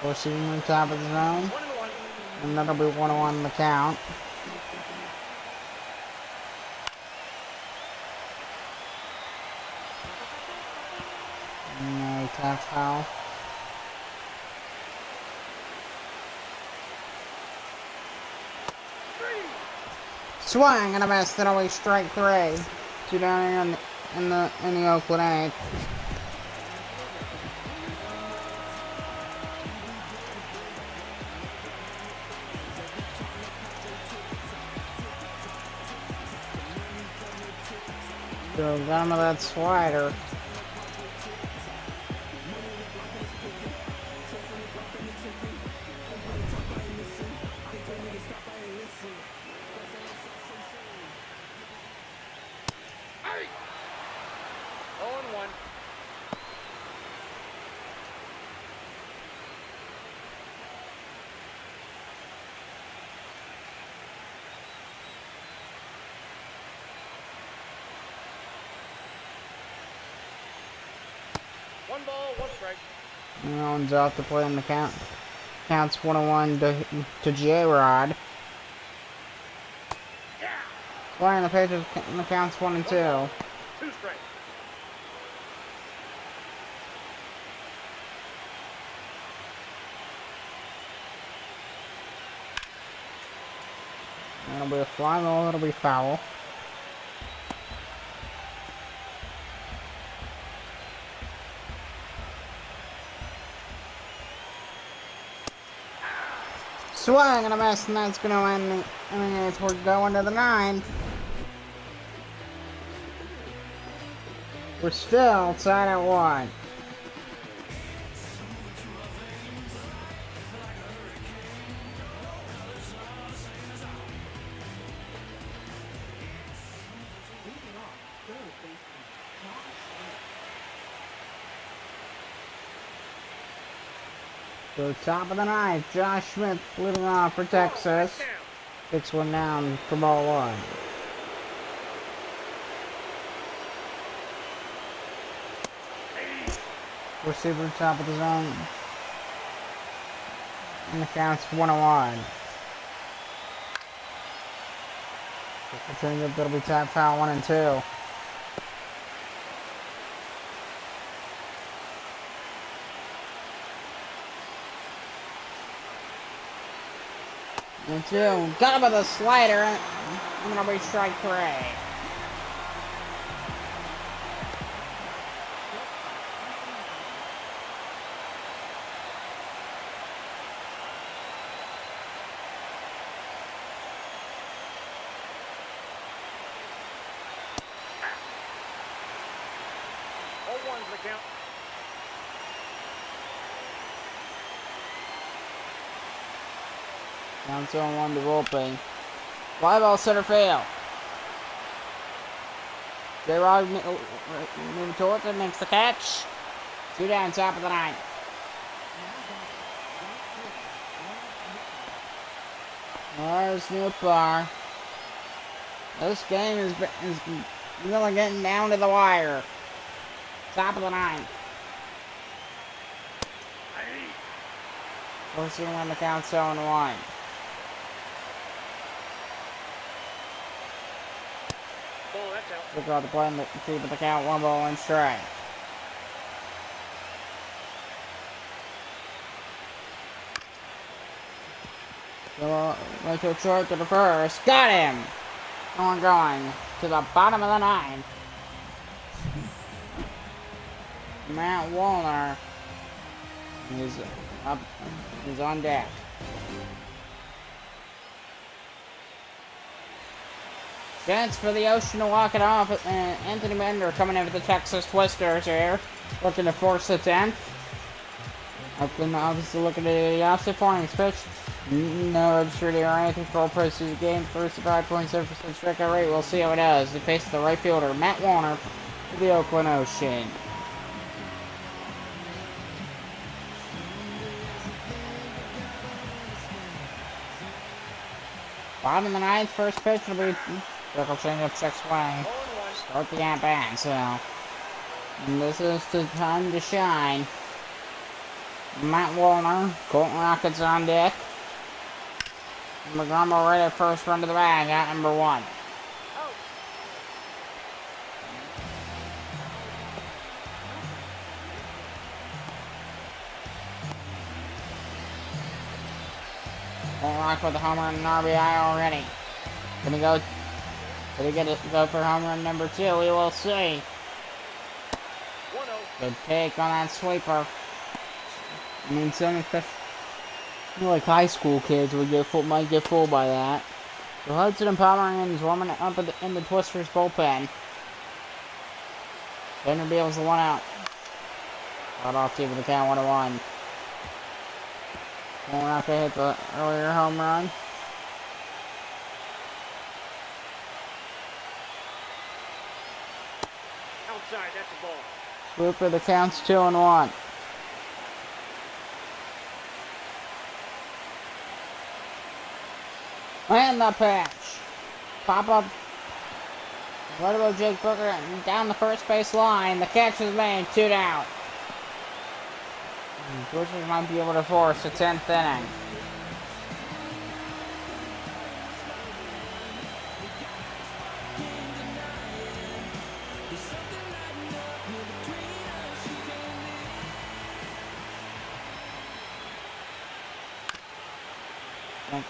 Proceeding on top of the zone. 1-1. And that'll be 1-1 in the count. No tap foul. Swing and a miss. That'll be strike 3. 2 down here in the Oakland 8th. So got him with that slider. Hey! 0-1. One ball, one strike. No one's out to play in the count. Counts 1-1 to J-Rod. Yeah! Playing the pitches in the counts 1-2. 2 strikes. That'll be a fly ball, it'll be foul. Swing and a miss, and that's gonna end the innings. We're going to the 9th. We're still tied at 1. So top of the 9th, Josh Smith leading off for Texas. 6-1 down for ball 1. Receiver top of the zone. And the count's 1-1. Turning up, that'll be tap foul 1-2. And 2. Got him with a slider. And that'll be strike 3. The count. Down 2-1 to Volpe. Fly ball center field. J-Rod moving towards it, makes the catch. 2 down, top of the 9th. There's New Bar. This game is really getting down to the wire. Top of the 9th. We're seeing when the count's 0-1. Ball, that's out. Look out the play and keep the count 1 ball, 1 strike. So, right to short to the first. Got him! And we're going to the bottom of the 9th. Matt Wallner is up, is on deck. Chance for the Ocean to walk it off. Anthony Bender coming in for the Texas Twisters here, looking to force the 10th. Oakland obviously looking at the opposite points pitch. No registered or anything for all proceeds of the game. 35.7% strikeout rate. We'll see how it does. He faces the right fielder, Matt Warner. to the Oakland Ocean. Bottom of the ninth, first pitch will be circle changeup, check swing. Start the at-bat, so this is the time to shine. Matt Warner, Colton Rockets on deck. McGarmo right at first, run to the bag, out number 1. Colton Rock with the homer and an RBI already. Gonna go. Did he go for home run number 2? We will see. Good take on that sweeper. I mean, like high school kids might get fooled by that. So Hudson and Pomeranian's warming it up in the Twisters bullpen. NBL's the 1 out. Got off team with the count 1-1. We're not gonna hit the earlier home run. Outside, that's a ball. Swooper, the count's 2-1. And the pitch. Pop up. Right about Jake Booker down the first base line. The catch is made. 2 down. Twisters might be able to force the 10th inning.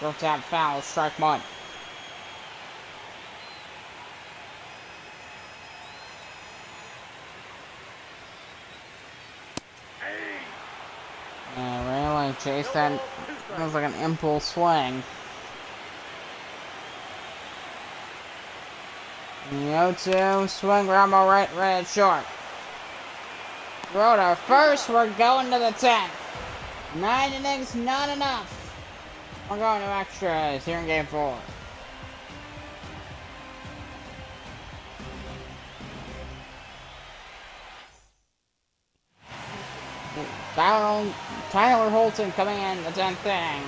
Go tap foul, strike 1. Really chase that. It was like an impulse swing. The 0-2 swing, Rambo right at short. Throw to first, we're going to the 10th. 9 innings, not enough. We're going to extras here in Game 4. Tyler Holton coming in the 10th inning.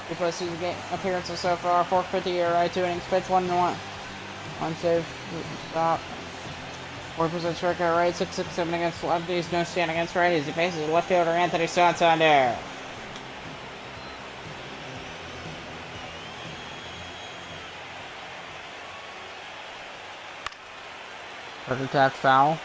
He puts his game appearances so far. 450 ERA, 2 innings pitched, 1-1. 1 save, stop. 4% strikeout rate, 6.67 against lefties, no stand against righties. He faces left fielder Anthony Santander. Perfect tap foul.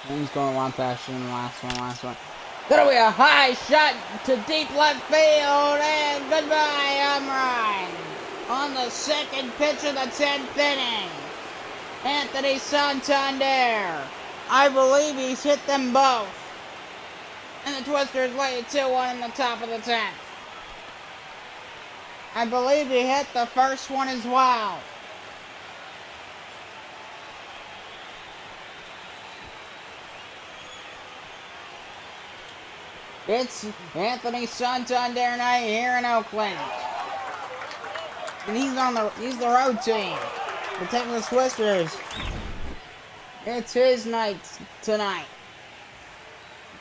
He's going a lot faster than the last one. That'll be a high shot to deep left field, and goodbye, home run. On the second pitch of the 10th inning, Anthony Santander. I believe he's hit them both. And the Twisters lead 2-1 in the top of the 10th. I believe he hit the first one as well. It's Anthony Santander night here in Oakland. And he's the road team. The Texas Twisters. It's his night tonight.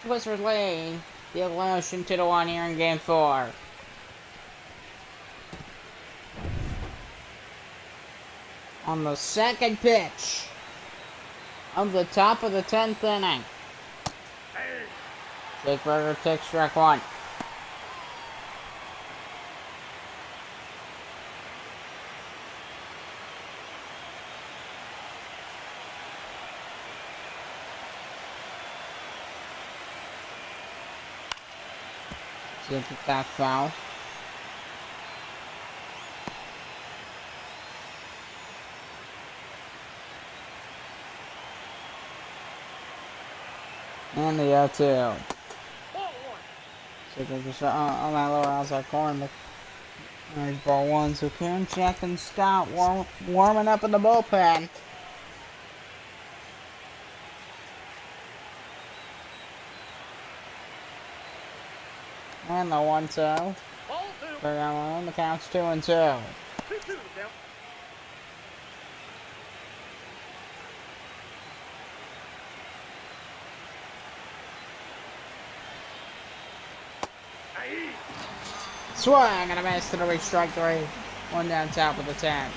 The Twisters lead the Oakland Ocean 2-1 here in Game 4. On the second pitch of the top of the 10th inning. Jake Berger takes strike 1. Jake that foul. And the 0-2. So they're just on that lower outside corner. There's ball 1. So Karen Jack and Scott warming up in the bullpen. And the 1-2. Ball 2. They're going on. The count's 2-2. 2-2 the count. Swing and a miss to the reach, strike 3. 1 down top of the 10.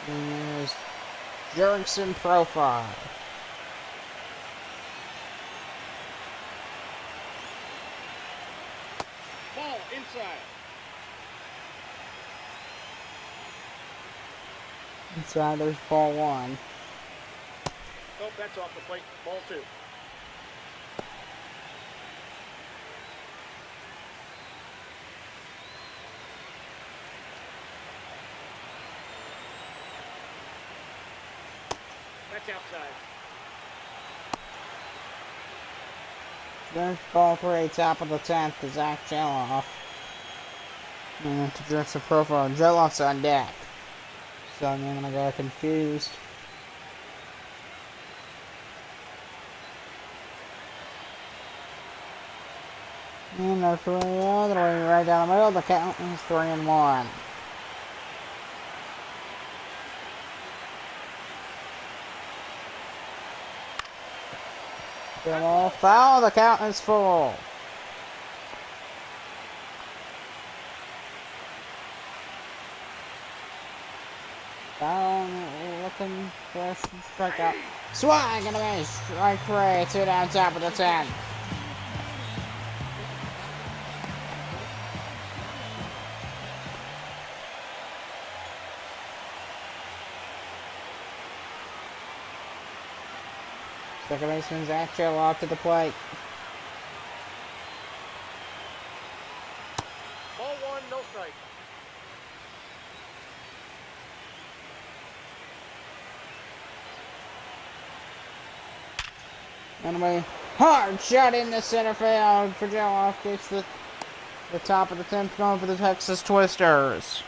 And there's Jerkson profile. Ball inside. Inside there's ball 1. Oh, that's off the plate. Ball 2. That's outside. There's ball 3, top of the 10th to Zach Jeloff. And then to Jerkson profile. Jeloff's on deck. So I'm gonna get confused. And they're 3 all the way right down the middle. The count is 3-1. Ball foul. The count is full. Down, looking for a strikeout. Swing and a miss. Strike 3. 2 down top of the 10. Second baseman Zach Jeloff to the plate. Ball 1, no strike. Anyway, hard shot into center field for Jeloff. Gets the top of the 10th going for the Texas Twisters.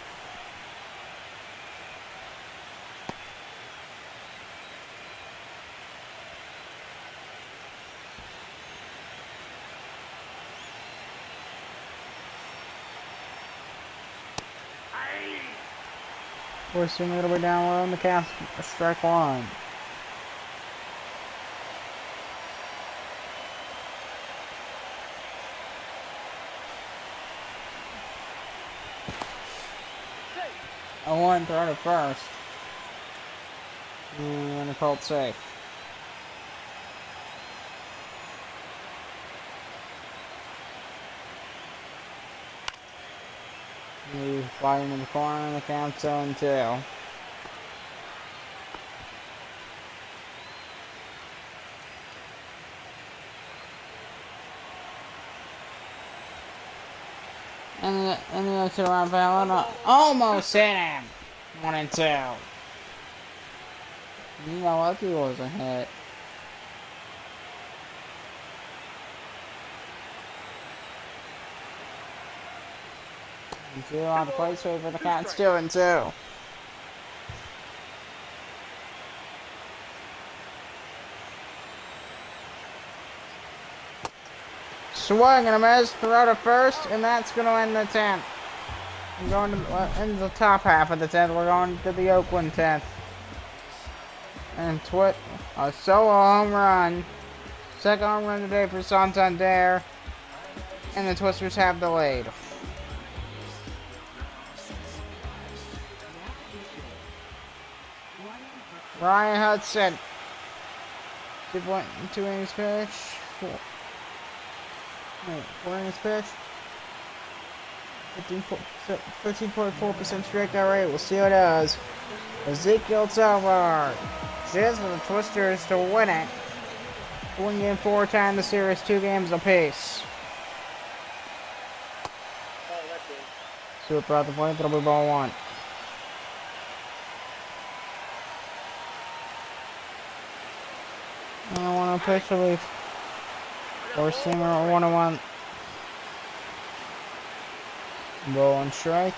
Forcing a little bit down low in the count, strike 1. A 1 throw to first. And a called safe. He's flying in the corner and the count's 0-2. And the to the right field, almost hit him. 1-2. You know what? He wasn't hit. And 2 on the plate save for the count's 2-2. Swing and a miss, throw to first, and that's going to end the 10th. We're going to end the top half of the 10th. We're going to the Oakland 10th. And a solo home run. Second home run today for Santander. And the Twisters have the lead. Ryan Hudson. 2 innings pitch. 4 innings pitch. 13.4% strikeout rate. We'll see what it does. Ezekiel Telvar. Just for the Twisters to win it. Win game 4 time the series, 2 games apiece. Super out the point, that'll be ball 1. I want to pitch relief. Or seamer 1-1. Ball 1 strike.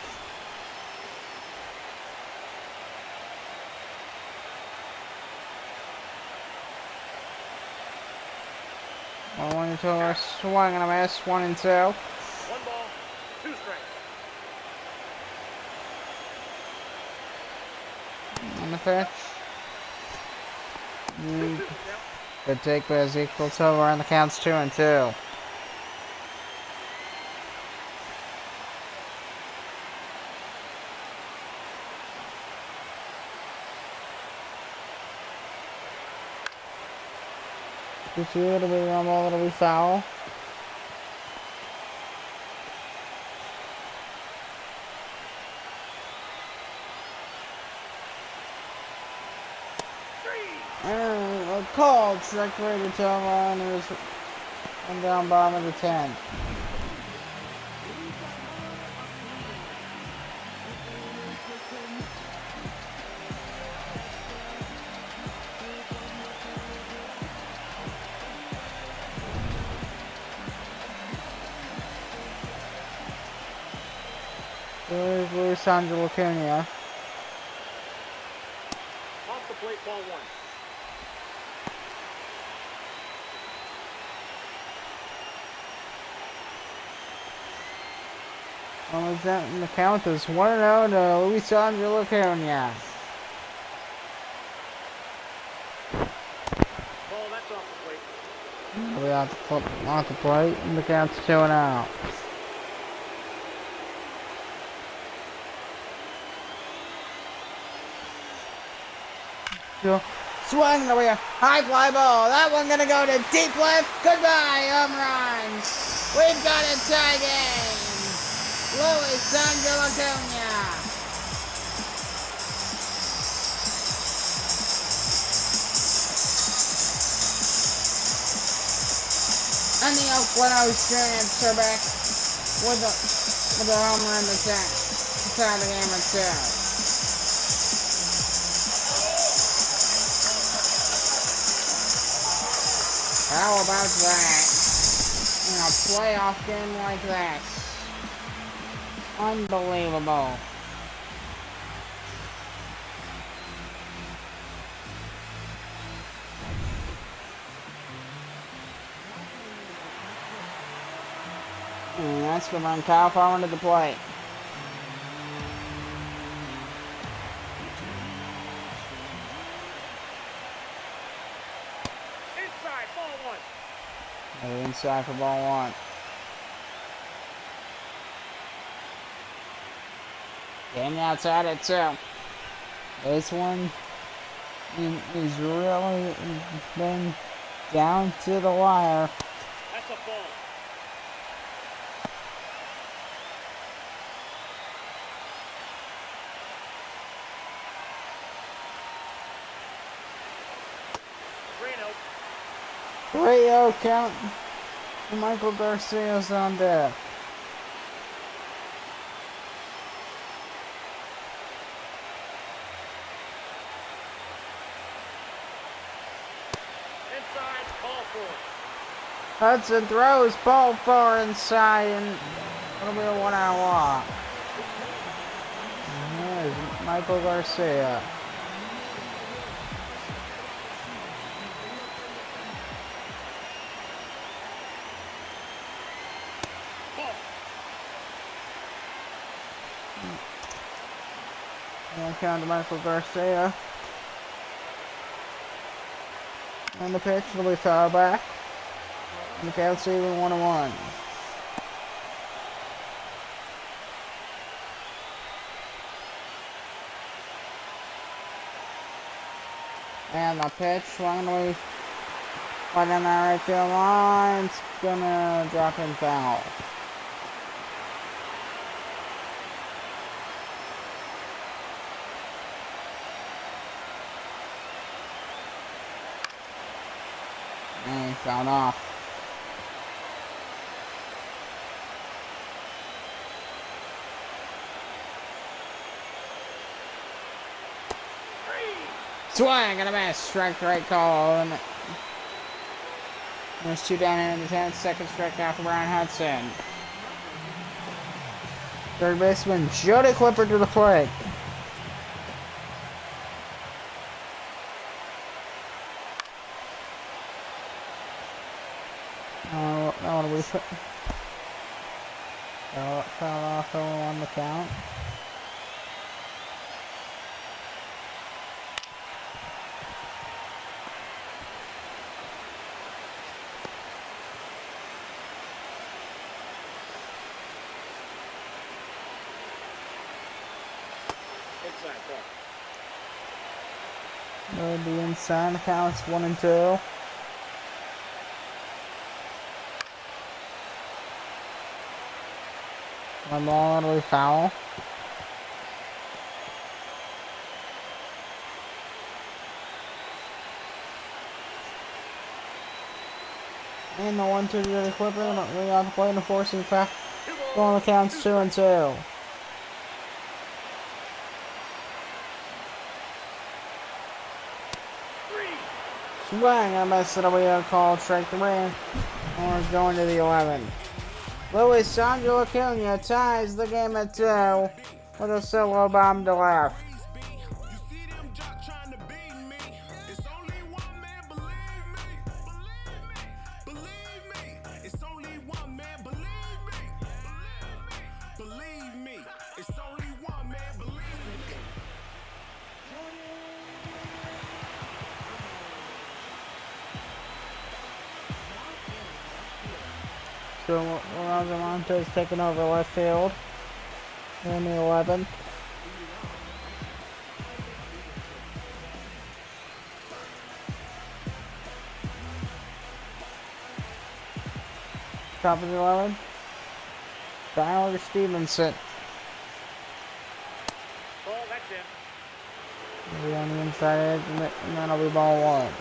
1 and 2 are swung and a miss. 1 and 2. 1 ball, 2 strikes. On the pitch. 2-2 count. Good take by Ezekiel Silver, and the count's 2 and 2. It'll be rumble, it'll be foul. And a call, strike rate to Toma, and there's one down bottom of the 10. There's Luis Angelo Acuna. Off the plate, ball 1. Well, is that in the count is 1-0 to Luis Angelo Acuna. Ball, that's off the plate. He'll be off the plate, and the count's 2-0. Swing away, high fly ball. That one gonna go to deep left. Goodbye, home run. We've got a tie game. Luis Angelo Acuna. And the Oakland Oceanics are back with a home run to tie the game at 2. How about that? In a playoff game like that. Unbelievable. And that's going to run Kyle Farmer to the plate. Inside for ball 1. Game outside at 2. This one is really been down to the wire. That's a ball. Rio count. Michael Garcia's on deck. Inside, ball 4. Hudson throws ball 4 inside, and it'll be a 1-out walk. And here's Michael Garcia. And count to Michael Garcia. And the pitch will be foul back. And the count's even 1-1. And the pitch finally right in that right field line. It's gonna drop in foul. And he fouled off. Swing and a miss. Strike right call. And there's 2 down in the 10th. Second strikeout for Brian Hudson. Third baseman Jody Clifford to the plate. That one we put. Fell off on the count. Inside ball. Would be inside. The count's 1 and 2. One ball, that'll be foul. And the 1-2 to the Clipper. We got the play and forcing back. On the counts 2 and 2. Swing and a miss. It'll be a call. Strike 3. Orange going to the 11. Luis Angelo Acuna ties the game at 2 with a solo bomb to left. So Ronaldo Montes taking over left field in the 11. Top of the 11. Tyler Stevenson. Ball, that's in. He'll be on the inside edge, and then it'll be ball 1.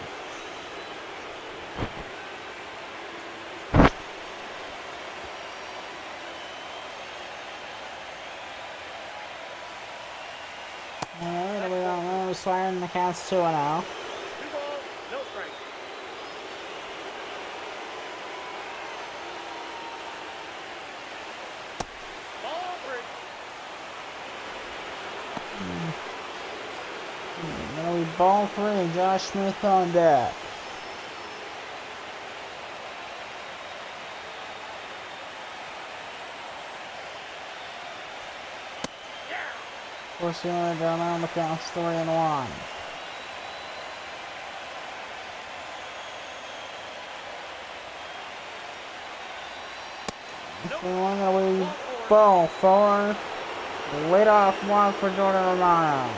Alright, it'll be on the slide, and the count's 2 and 0. 2 balls, no strike. Ball 3. That'll be ball 3, Josh Smith on deck. Forcing it down on the counts 3 and 1. It'll be ball 4. Lead off walk for Jordan Romano.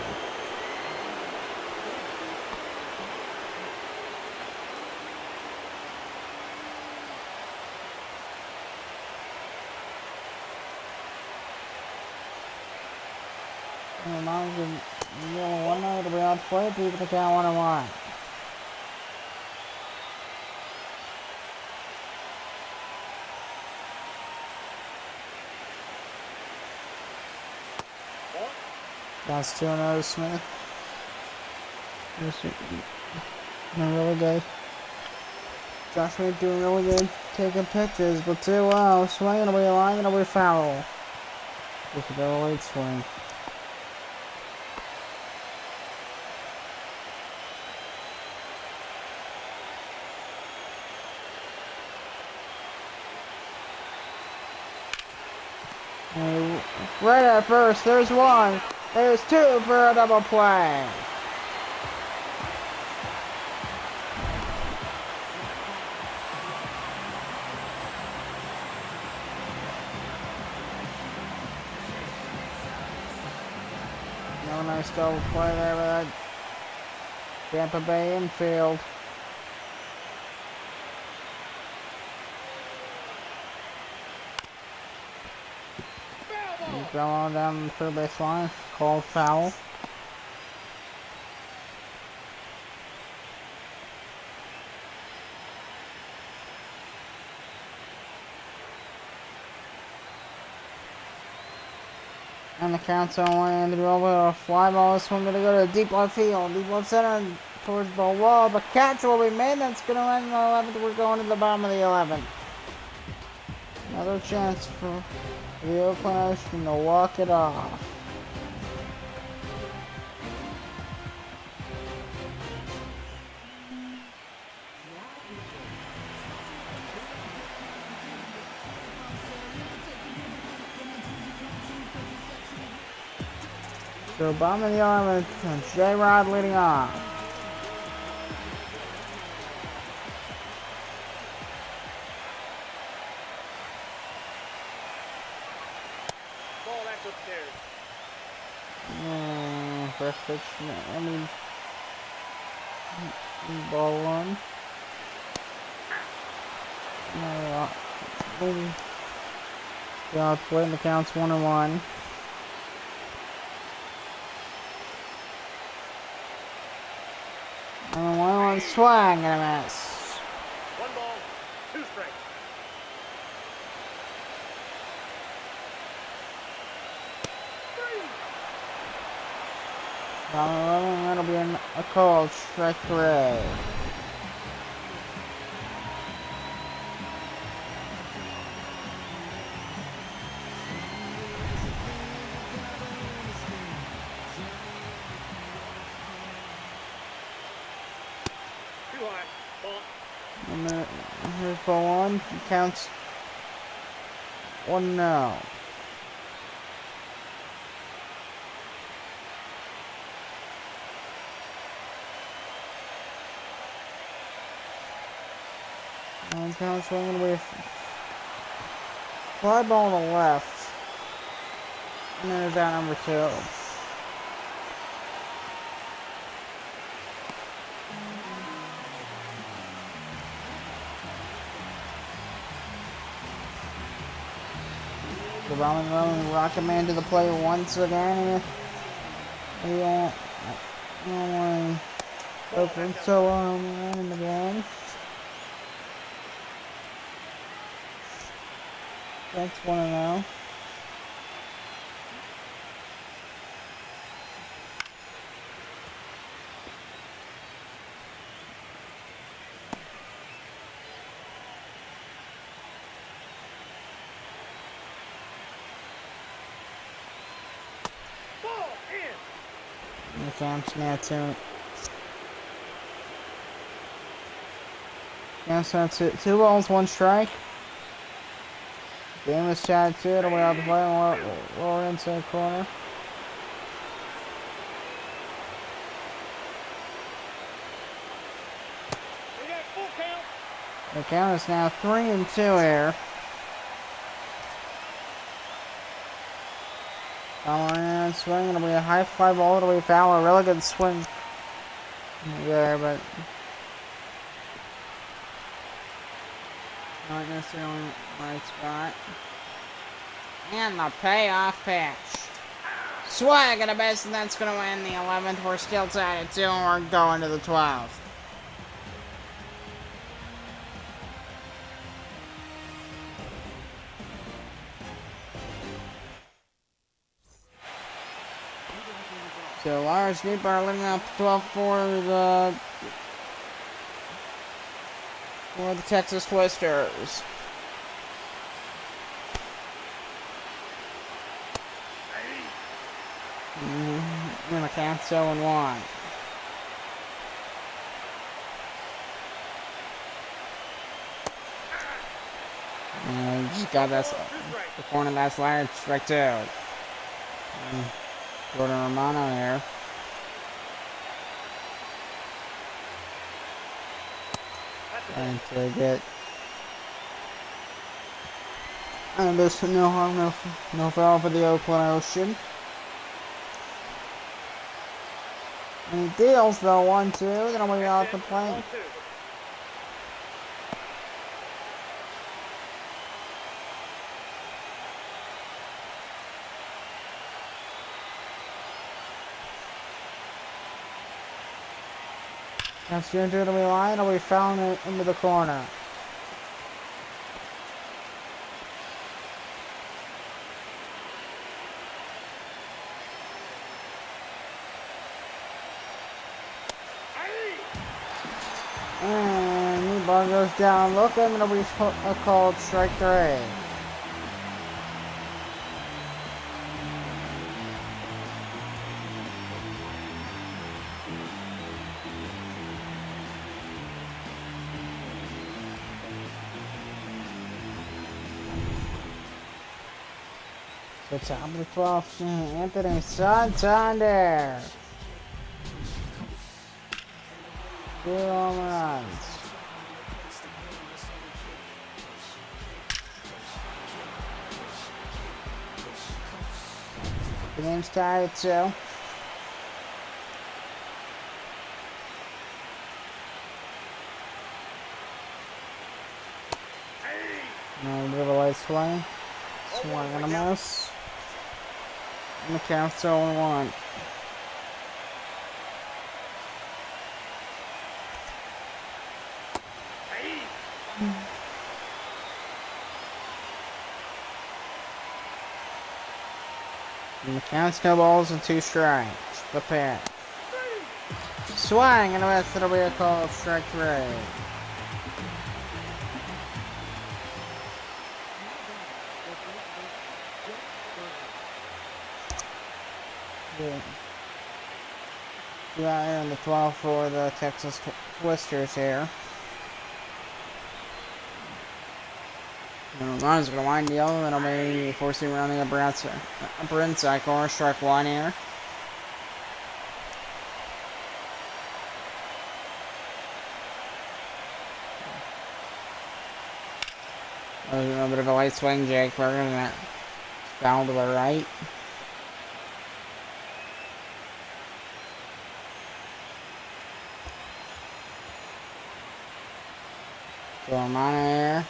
And Romano's in the 1 now. It'll be out to play. People to count 1 and 1. That's 2 and 0 Smith. Doing really good. Josh Smith doing really good. Taking pictures, but 2-0. Swing, it'll be a line, it'll be foul. Just a go late swing. And right at first, there's 1. There's 2 for a double play. No nice double play there with that Tampa Bay infield. He's going down the third base line. Called foul. And the count's on 1 and the over a fly ball. This one gonna go to deep left field. Deep left center towards the wall. But catch will be made. That's gonna end in the 11th. We're going to the bottom of the 11th. Another chance for the Oakland Ocean to walk it off. So bottom of the 11th, and J-Rod leading off. Ball, that's upstairs. First pitch, ball one. Maybe. Play in the counts 1-1. And 1-1 swing and a miss. 1 ball, 2 strikes. That'll be a call, strike 3. Too high. Ball. And here's ball 1. Counts 1-0. And count swinging with fly ball on the left. And there's that number 2. The Roman Rocket Man to the play once again. Yeah. Oakland so and again. That's 1-0. Ball in. The count's now 2. Counts now 2 balls, 1 strike. Game is shot 2. It'll be out the play. Lower inside corner. We got full count. The count is now 3-2 here. Around swing. It'll be a high fly ball. It'll be foul. A really good swing there, but not necessarily the right spot. And the payoff pitch. Swag and a miss, and that's going to win the 11th. We're still tied at 2, and we're going to the 12th. So Lars Newbar leading up 12 for the Texas Twisters. I'm gonna count 0-1. And just got that the corner last line, strike 2. Jordan Romano here. Trying to get this no foul for the Oakland Ocean. And he deals though 1-2. Then we'll be off the plane. That's going to be line, or we found it into the corner. And the ball goes down. Look, and it'll be called strike 3. The top of the 12th, Anthony Santander. 2 home runs. The game's tied at 2. Now a bit of a light swing. Swing and a miss. And the count's 0-1. And the count's no balls and 2 strikes. The pitch. Swing and a miss. It'll be a call of strike 3. Got here on the 12th for the Texas Twisters here. Ron's going to wind the yellow, and it'll be forcing around the upper inside corner, strike 1 here. A little bit of a light swing, Jake Berger, and that foul to the right. So Romano here.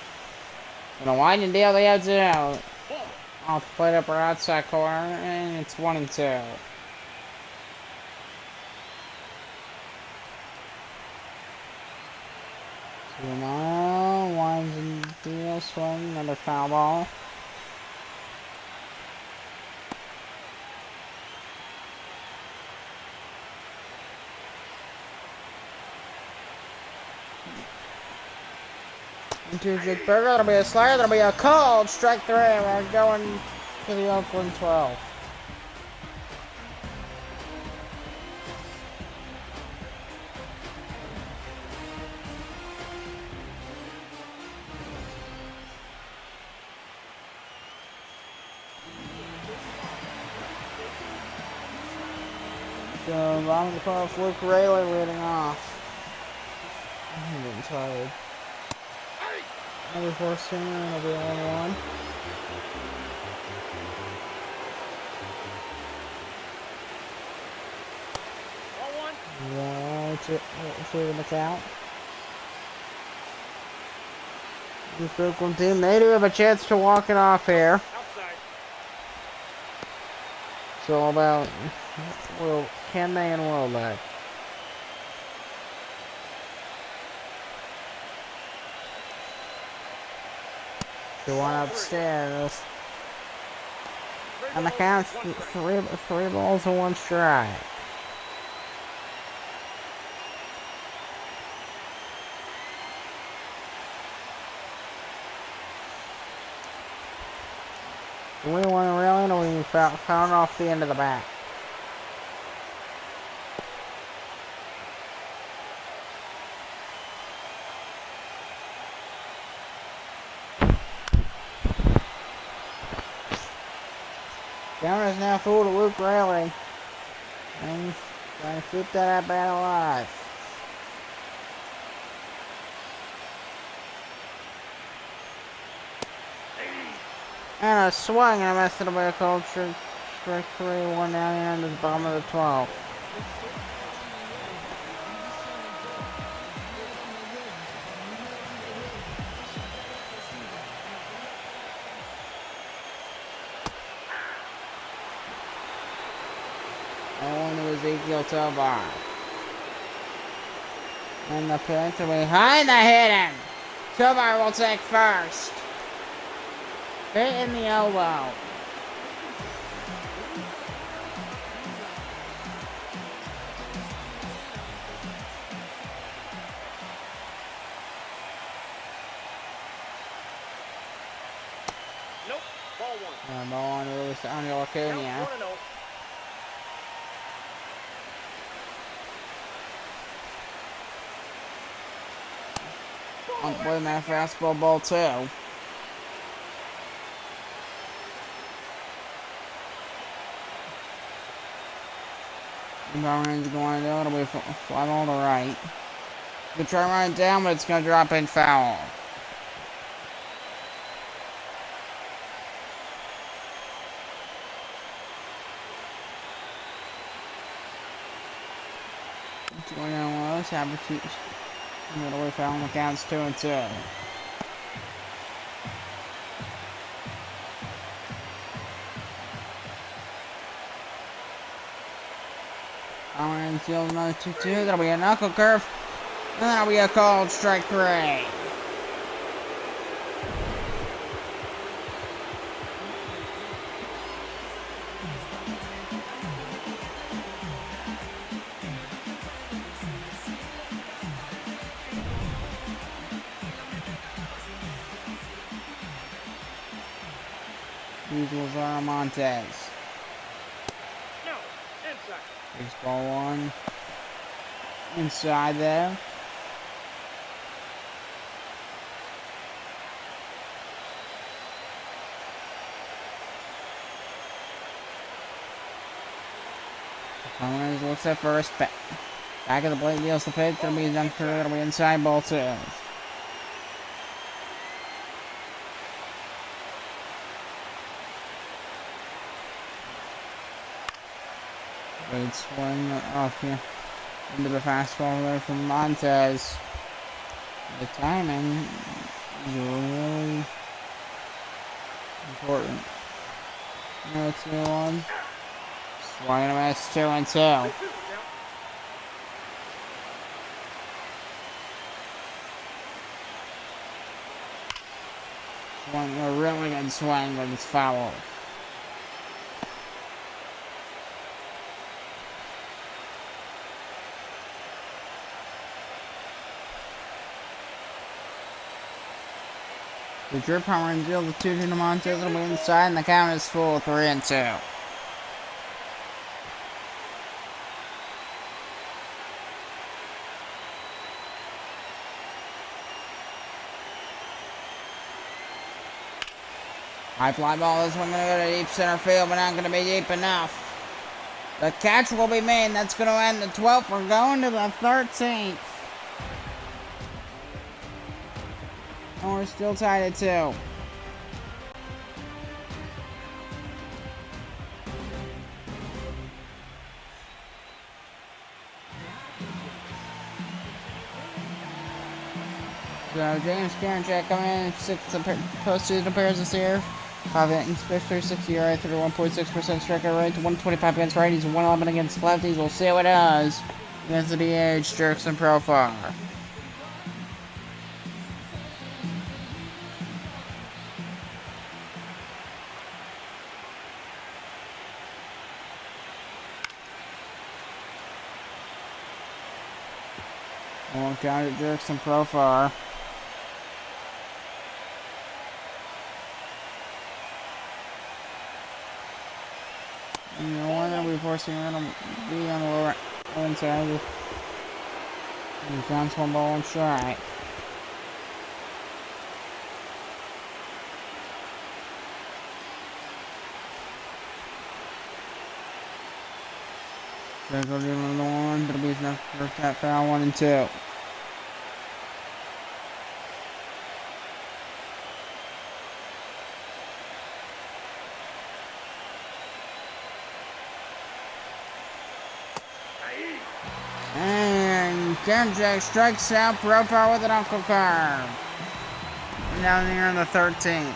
Gonna wind and deal the edge out. Off the plate upper outside corner, and it's 1-2. So Romano winds and deal, swing, another foul ball. Into Jake Berger, that'll be a slider, that'll be a called strike 3. We're going to the Oakland 12. So bottom of the 12th, Luke Rayleigh leading off. I'm getting tired. Another force singer, and it'll be 1-1. Yeah, it's in the count. This Oakland team, they do have a chance to walk it off here. It's all about, can they and will they? The one upstairs. And the count's three balls and 1 strike. We want to really, or we found off the end of the bat. Counter is now full to Luke Rayleigh. And trying to keep that bat alive. And a swing and a miss. It'll be a cold strike 3, 1 down here into the bottom of the 12th. Ezekiel Tobar. And the pitch behind the hit him. Tobar will take first. Hit in the elbow. Nope, ball 1. Ball on release to Angelo Acuna. On the way, man, fastball, ball 2. Power going to do. It'll be fly ball to right. You try to run it down, but it's going to drop in foul. It's going on one of those habits. Middle way foul on the counts 2-2. Orange field another 2-2. That'll be a knuckle curve. And that'll be a called strike 3. Usuals are Montez. No, inside. Baseball 1. Inside there. Cummings looks at first. Back of the plate deals the pitch. It'll be a jump through. It'll be inside ball 2. Great swing off here into the fastball there from Montez. The timing is really important. 0-2-1. Swing and a miss, 2-2. Swing, a really good swing, but it's foul. The drip power and deal the 2-2 to Montez. It'll be inside, and the count is full, 3-2. High fly ball. This one going to go to deep center field, but not going to be deep enough. The catch will be made. That's going to end the 12th. We're going to the 13th. And we're still tied at 2. So James Karinchak coming in, 6 postseason appearances this year. 5 innings, 360 ERA, 31.6% strikeout rate, 125 against righties, 111 against lefties. We'll see what it does against the DH, Jerks, and Profar. One count at Jerks and Profar. And the one that we're forcing her to be on the lower inside. And counts 1 ball, 1 strike. There's going to be another one. That'll be enough for that foul 1 and 2. And Karinchak strikes out Profar with an uncle curve. Down here in the 13th.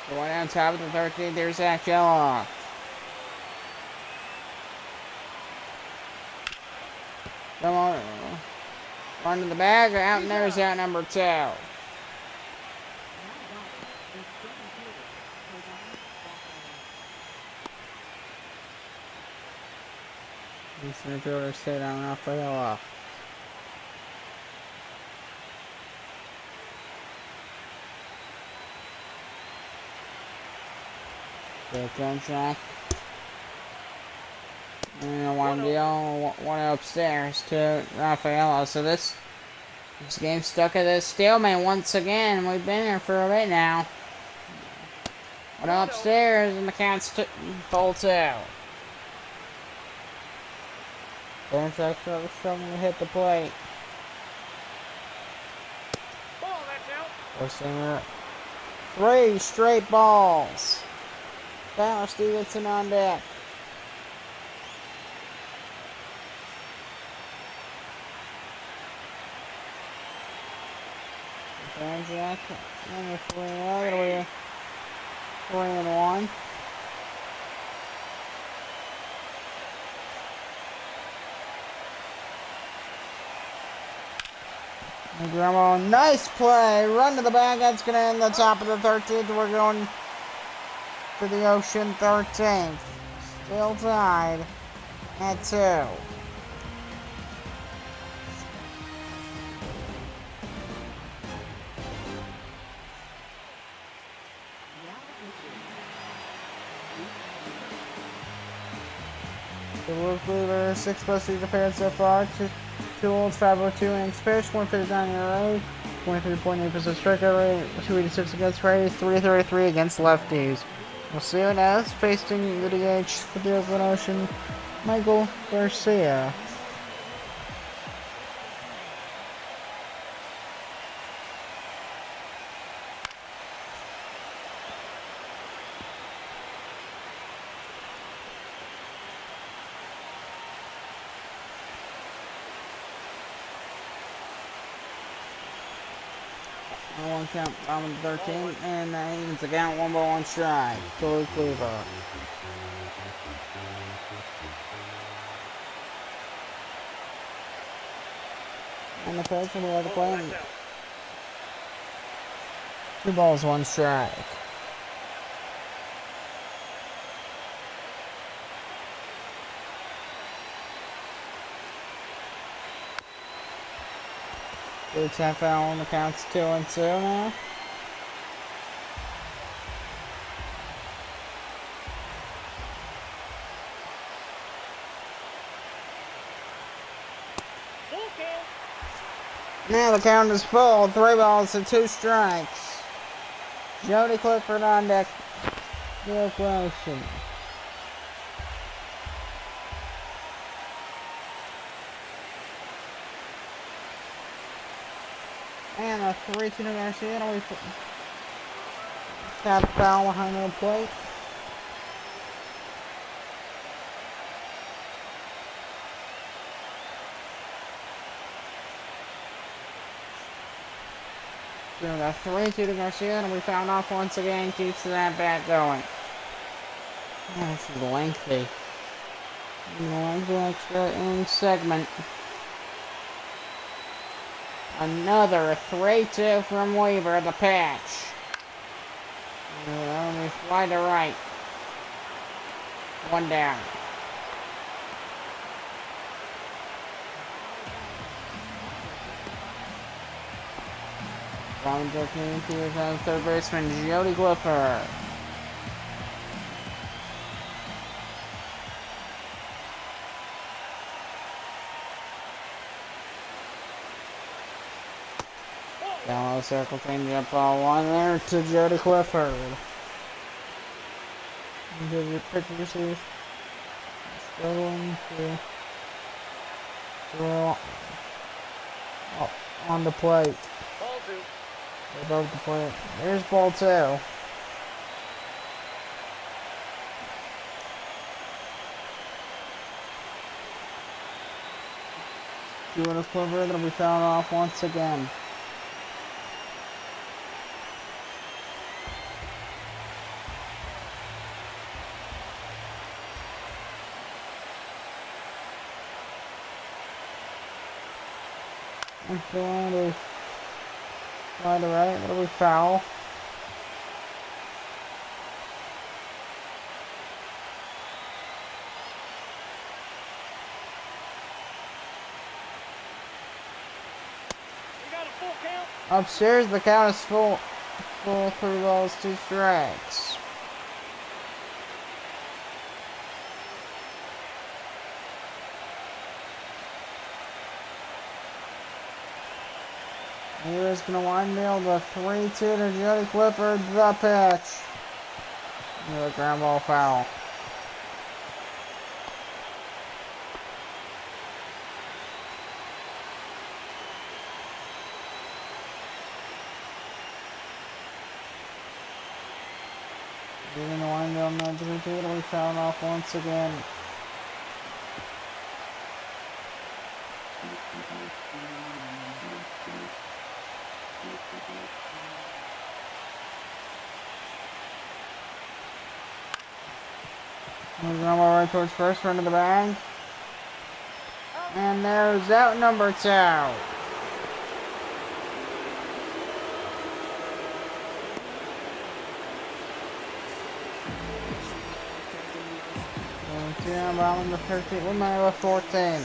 The one on top of the 13th, there's Zach Geloff. Come on. Run to the bag, out, and there's out number 2. The center fielder stayed on off for Geloff. The contract. And one deal, one upstairs to Raffaello. So this game's stuck at this stalemate once again. We've been here for a bit now. One upstairs, and the count's bolts out. Ben's actually struggling to hit the plate. Ball, that's out. Forcing 3 straight balls. Tyler Stevenson on deck. Jack, number 3, that'll be 3-1. Grandma, nice play, run to the bag, that's going to end the top of the 13th. We're going to the Ocean 13th. Still tied at 2. The Wolf Leader, 6 postseason appearance so far, 2 olds, 502 innings pitched, 159 ERA, 23.8% strikeout rate, 286 against righties, 333 against lefties. We'll see who knows, facing the DH for the Oakland Ocean, Michael Garcia. One count, bottom of 13, and that evens the count, 1 ball, 1 strike. Joey Cleaver. And the pitch from the other play. 2 balls, 1 strike. WCF foul on the counts 2-2 now. Now the count is full. 3 balls and 2 strikes. Jody Clifford on deck. The Oakland Ocean. And a 3-2 to Garcia. It'll be that foul behind the plate. So we got 3-2 to Garcia, and we found off once again. Keeps that bat going. Oh, this is lengthy. Lengthy extra inning segment. Another 3-2 from Weaver, the pitch. Let me fly to right. 1 down. Bottom 13, here's on third baseman Jody Clifford. Down low circle, change up ball 1 there to Jody Clifford. Give your pitch receive. Struggling to throw on the plate. Ball 2. Above the plate. There's ball 2. Doing a Clifford that'll be fouled off once again. And fly to right, that'll be foul. We got a full count. Upstairs, the count is full 3 balls, 2 strikes. Here is going to wind mill the 3-2 to Jody Clifford, the pitch. Another ground ball foul. Getting the wind mill, the 3-2 to be fouled off once again. Ground ball right towards first, front of the bag. And there's out number 2. Bottom the 13, we might have 14.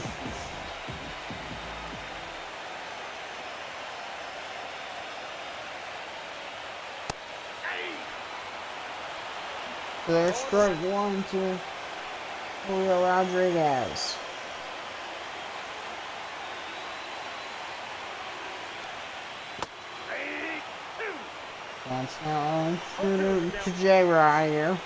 So there's strike 1 to Julio Rodriguez. That's now on to J-Rod here.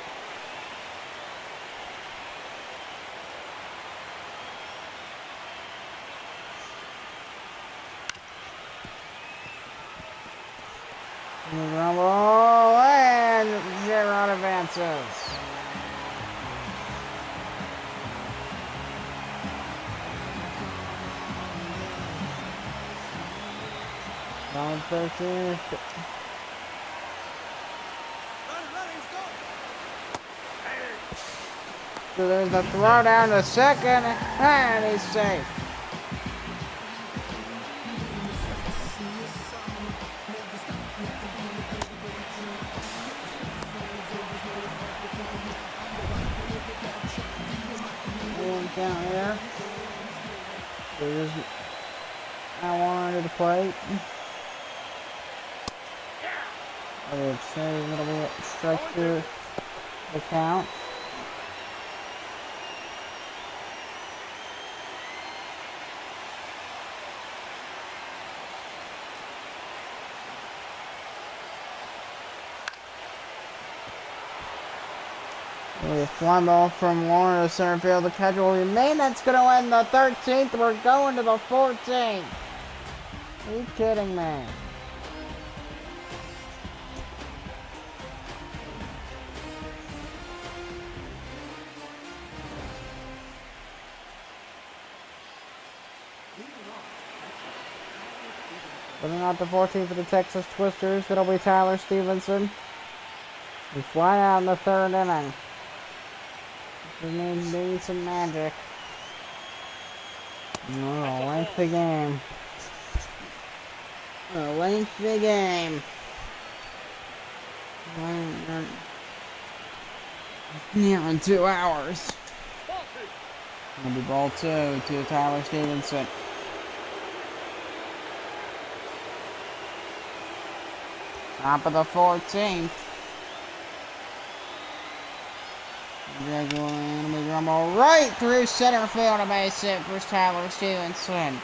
Rumble, and J-Rod advances. Down 13. So there's the throw down to second, and he's safe. Count here. There's now one under the plate. It's a little bit strike to the count. A fly ball from Warner to center field. The catch will remain. That's going to end the 13th. We're going to the 14th. Are you kidding me? Putting out the 14th for the Texas Twisters. That'll be Tyler Stevenson. We fly out in the 3rd inning. There needs to be some magic. Oh, lengthy game. A lengthy game. Nearly 2 hours. It'll be ball 2 to Tyler Stevenson. Top of the 14th. Ground ball right through center field. A base hit for Tyler Stevenson.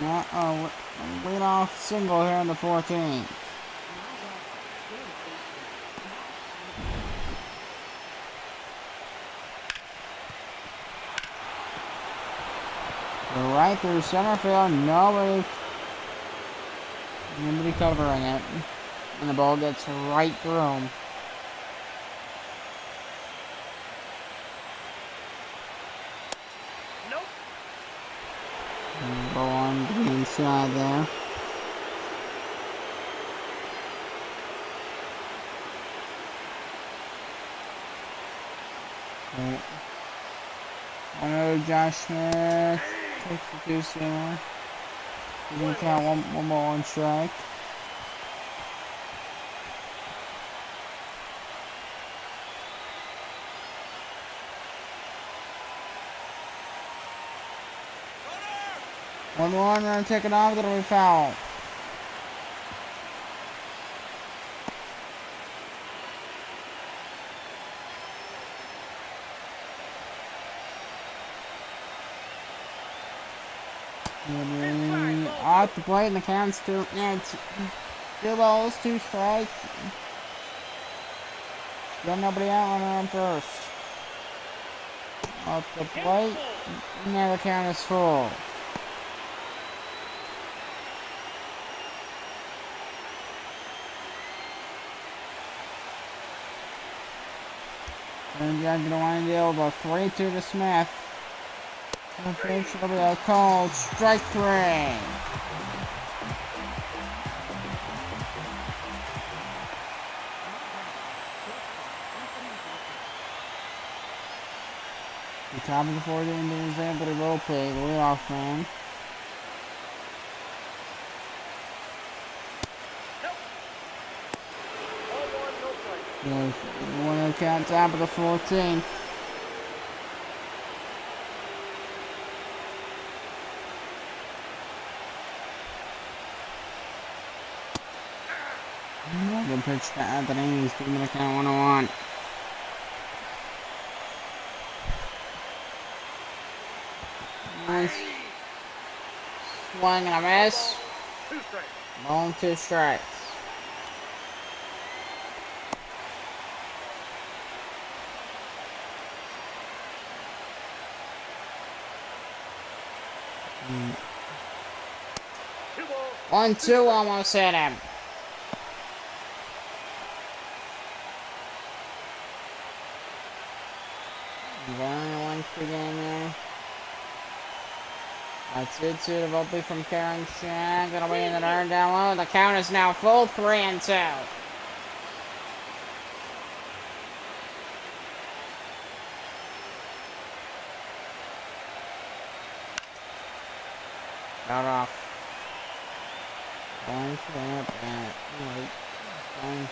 Lead off single here in the 14th. Right through center field. Nobody covering it. And the ball gets right through him. Go on the inside there. Josh Smith takes the 2-seamer. He's going to count one ball on strike. One more, and then take it off, that'll be foul. off the plate and the count's two. Yeah, it's 2 balls, 2 strikes. Got nobody out on first. Off the plate. Now the count is full. And Jack gonna wind the elbow. 3-2 to Smith. The pitch will be a called strike 3. The top of the 4th inning is Anthony Rope, the leadoff man. There's 1-0 count, top of the 14th. Good pitch to Anthony. He's 2-minute count, 1-1. Nice. Swing and a miss. 2 strikes. Ball 2 strikes. Mm. 2 balls. 1-2 almost hit him. Very lengthy game there. That's it, 2 to Volpe from Karen Shaq. Gonna be in the dirt down low. The count is now full, 3-2. Got off. Going for that bat. Right. Going.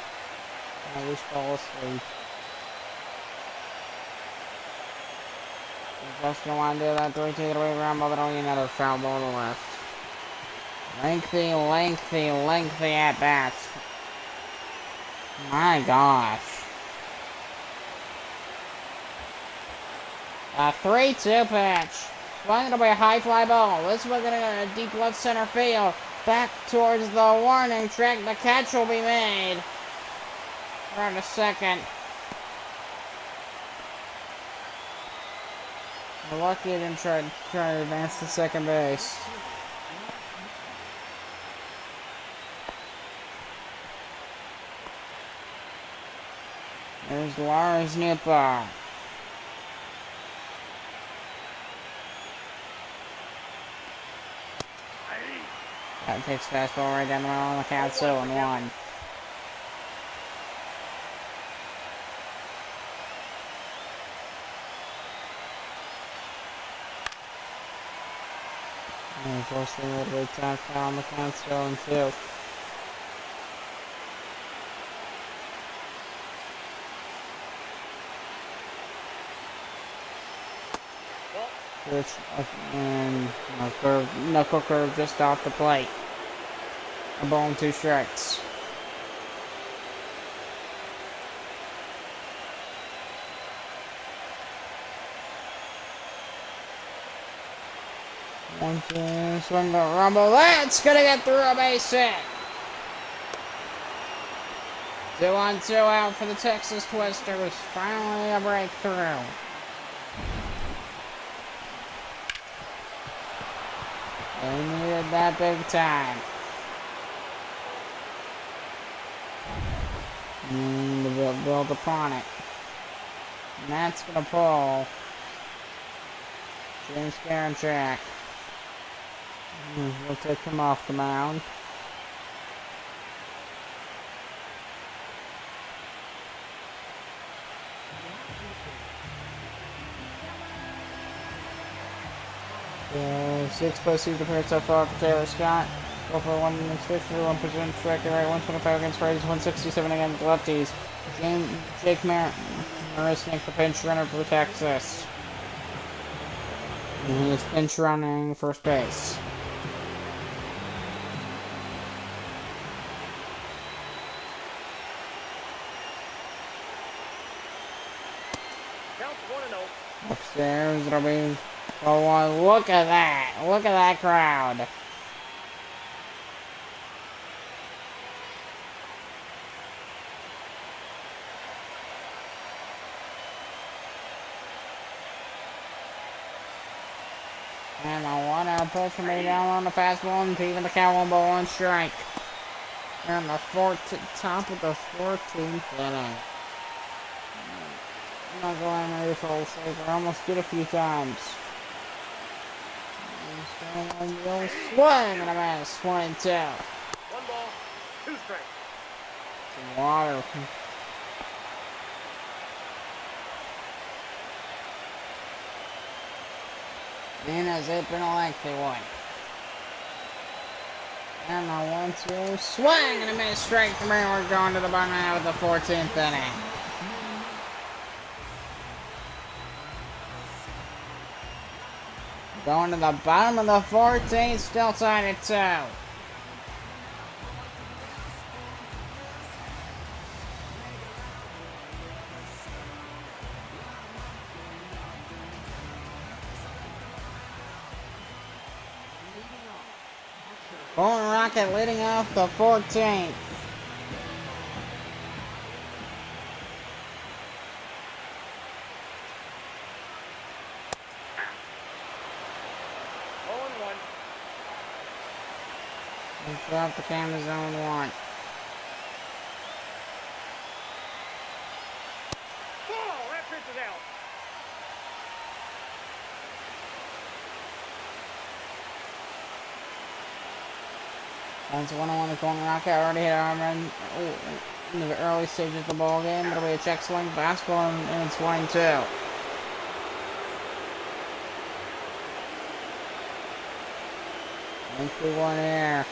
I just fall asleep. Just gonna want to do that 3-2 away ground ball, but only another foul ball to the left. Lengthy at bats. My gosh. A 3-2 pitch. Swung to be a high fly ball. This one's gonna go to deep left center field. Back towards the warning track. The catch will be made. Around a second. We're lucky I didn't try to advance to second base. There's Lars Nipper. That takes fastball right down the middle on the count, 0-1. And forcing a little bit tough down the count, 0-2. Switch and knuckle curve just off the plate. A ball and 2 strikes. One, two, swing the rumble. That's gonna get through a base hit. 2-2 out for the Texas Twisters. Finally a breakthrough. They needed that big time. And to build upon it. And that's gonna pull James Karinchak. We'll take him off the mound. The 6 postseason appearance so far for Taylor Scott. Go for 160, 1% strike rate, 125 against righties, 167 against lefties. Jake Marisnik, the pinch runner for Texas. And he is pinch running first base. Upstairs, it'll be 0-1. Look at that! Look at that crowd! And the 1-0 pitch from me down on the fastball and even the count 1-1 strike. And the top of the 14th inning. I'm not going to for a saver. Almost get a few times. Swing and a miss. 1-2. 1 ball, 2 strikes. Some water. And as it been a lengthy one. And the 1-2 swing and a miss. Strike from here. We're going to the bottom half of the 14th inning. Going to the bottom of the 14th, still tied at 2. Golden Rocket leading off the 14th. Drop the camera zone 1. Ball, that pitch is out. Once 1-1 the Golden Rocket already hit a home run in the early stages of the ball game. That'll be a check swing fastball and it's 1-2. Into 1 air.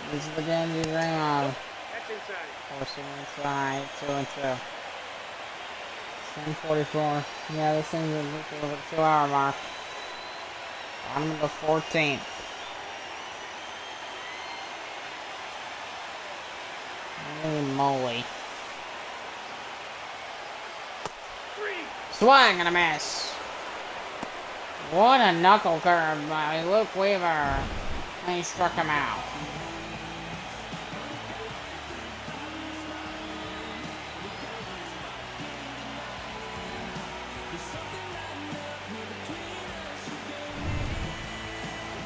This is the Genji Raymond. That's inside. Forcing inside, 2-2. 10:44. Yeah, this thing's over the 2-hour mark. Bottom of the 14th. Holy moly. 3. Swing and a miss. What a knuckle curve by Luke Weaver. And he struck him out.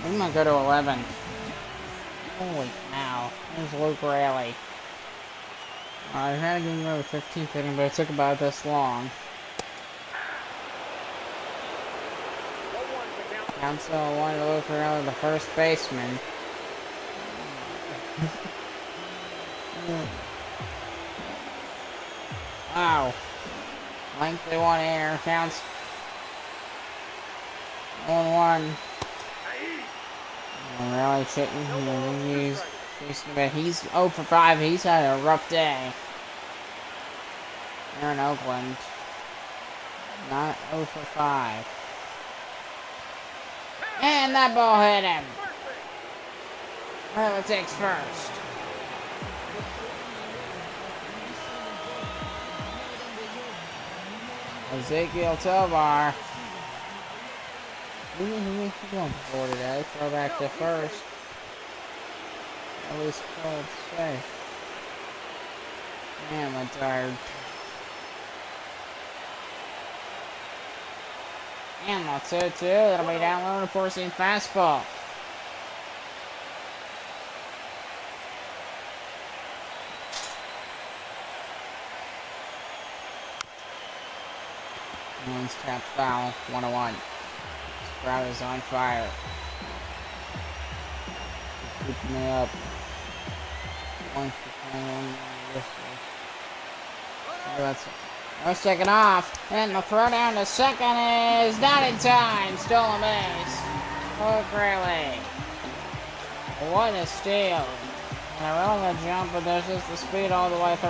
We might go to 11. Holy cow. There's Luke Raley. I had to give him over 15th inning, but it took about this long. Council wanted to look around the first baseman. Wow. Lengthy 1 air. Counts 1-1. Really shouldn't. He's 0 for 5. He's had a rough day. Here in Oakland. Not 0 for 5. And that ball hit him. Whoever takes first. Ezekiel Tovar. He's going for today. Throw back to first. At least called safe. Man, I'm tired. And that's 2-2. That'll be down low to forcing fastball. One's tapped foul. 1-1. This crowd is on fire. Keeping me up. 1 for 21. That's it. No second off, and the throw down to second is not in time. Stolen base. Luke Raley. What a steal. And a real good jump, but there's just the speed all the way through.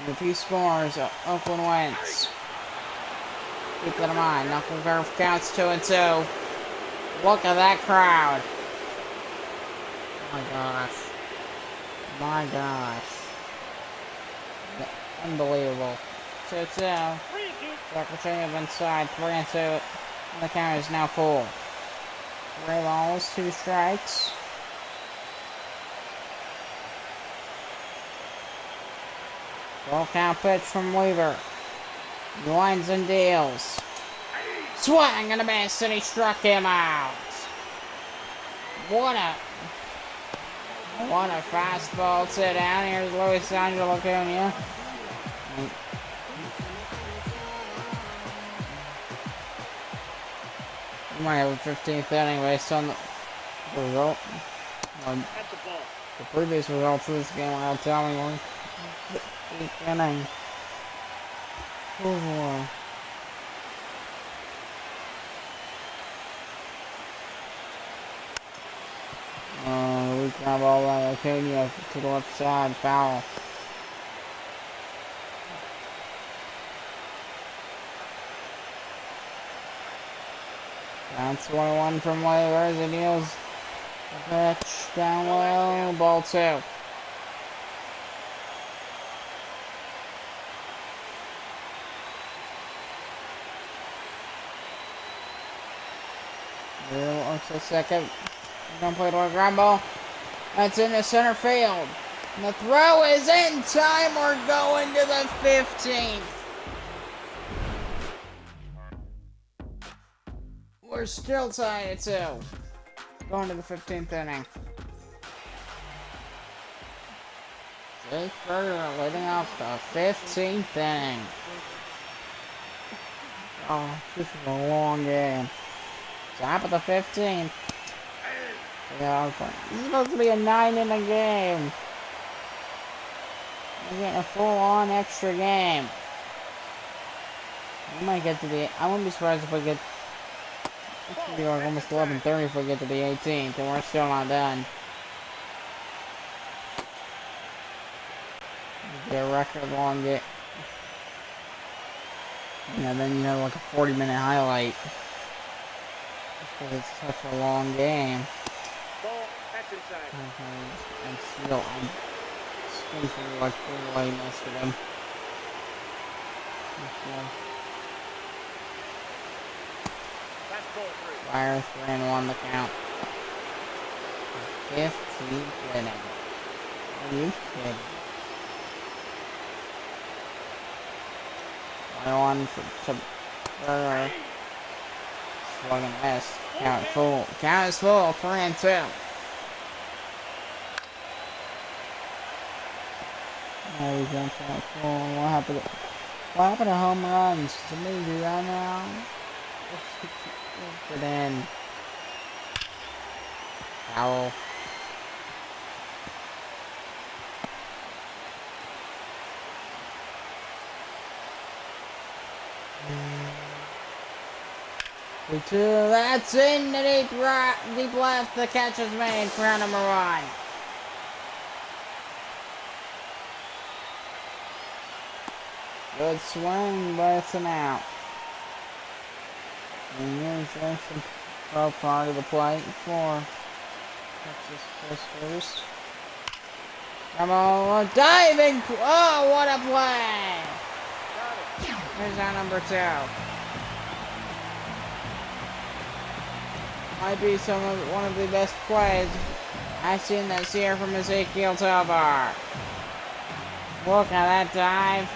And if he scores, Oakland wins. Keep that in mind. Knuckle curve counts 2-2. Look at that crowd. Oh my gosh. My gosh. Unbelievable. 2-2. Secretary inside. 3-2. And the count is now full. 3 balls, 2 strikes. Full count pitch from Weaver. He winds and deals. Swing and a miss, and he struck him out. What a fastball to down. Here's Luis Angel Acuna. We might have a 15th inning based on the result. The previous results of this game without telling me 15th inning. Oh boy. We grab all that Acuna to the left side, foul. That's 21 from waivers, and deals the pitch down low, ball 2. Looks like second. Gonna play to a ground ball. That's in the center field. And the throw is in time. We're going to the 15th. We're still tied at 2. Going to the 15th inning. Jake Berger leading off the 15th inning. Oh, this is a long game. Top of the 15th. Yeah, this is supposed to be a 9-inning game. We're getting a full-on extra game. We might get to the... I wouldn't be surprised if we get... It's gonna be like almost 11:30 if we get to the 18th, and we're still not done. Get a record long game. Yeah, then you have like a 40-minute highlight. Because it's such a long game. I'm still for like 4 away most of them. Fire 3-1 the count. 15th inning. Are you kidding? 1 for Burr. Swung and missed. Count full. Count is full. 3-2. Now we jump out full. What happened to home runs? Did we do that now? Put in. Foul. That's in the deep left. The catch is made for round number 1. Good swing, but it's an out. And here's some pro part of the plate for Texas first. Come on, diving! Oh, what a play! Here's our number 2. Might be one of the best plays I've seen this year from Ezekiel Tovar. Look at that dive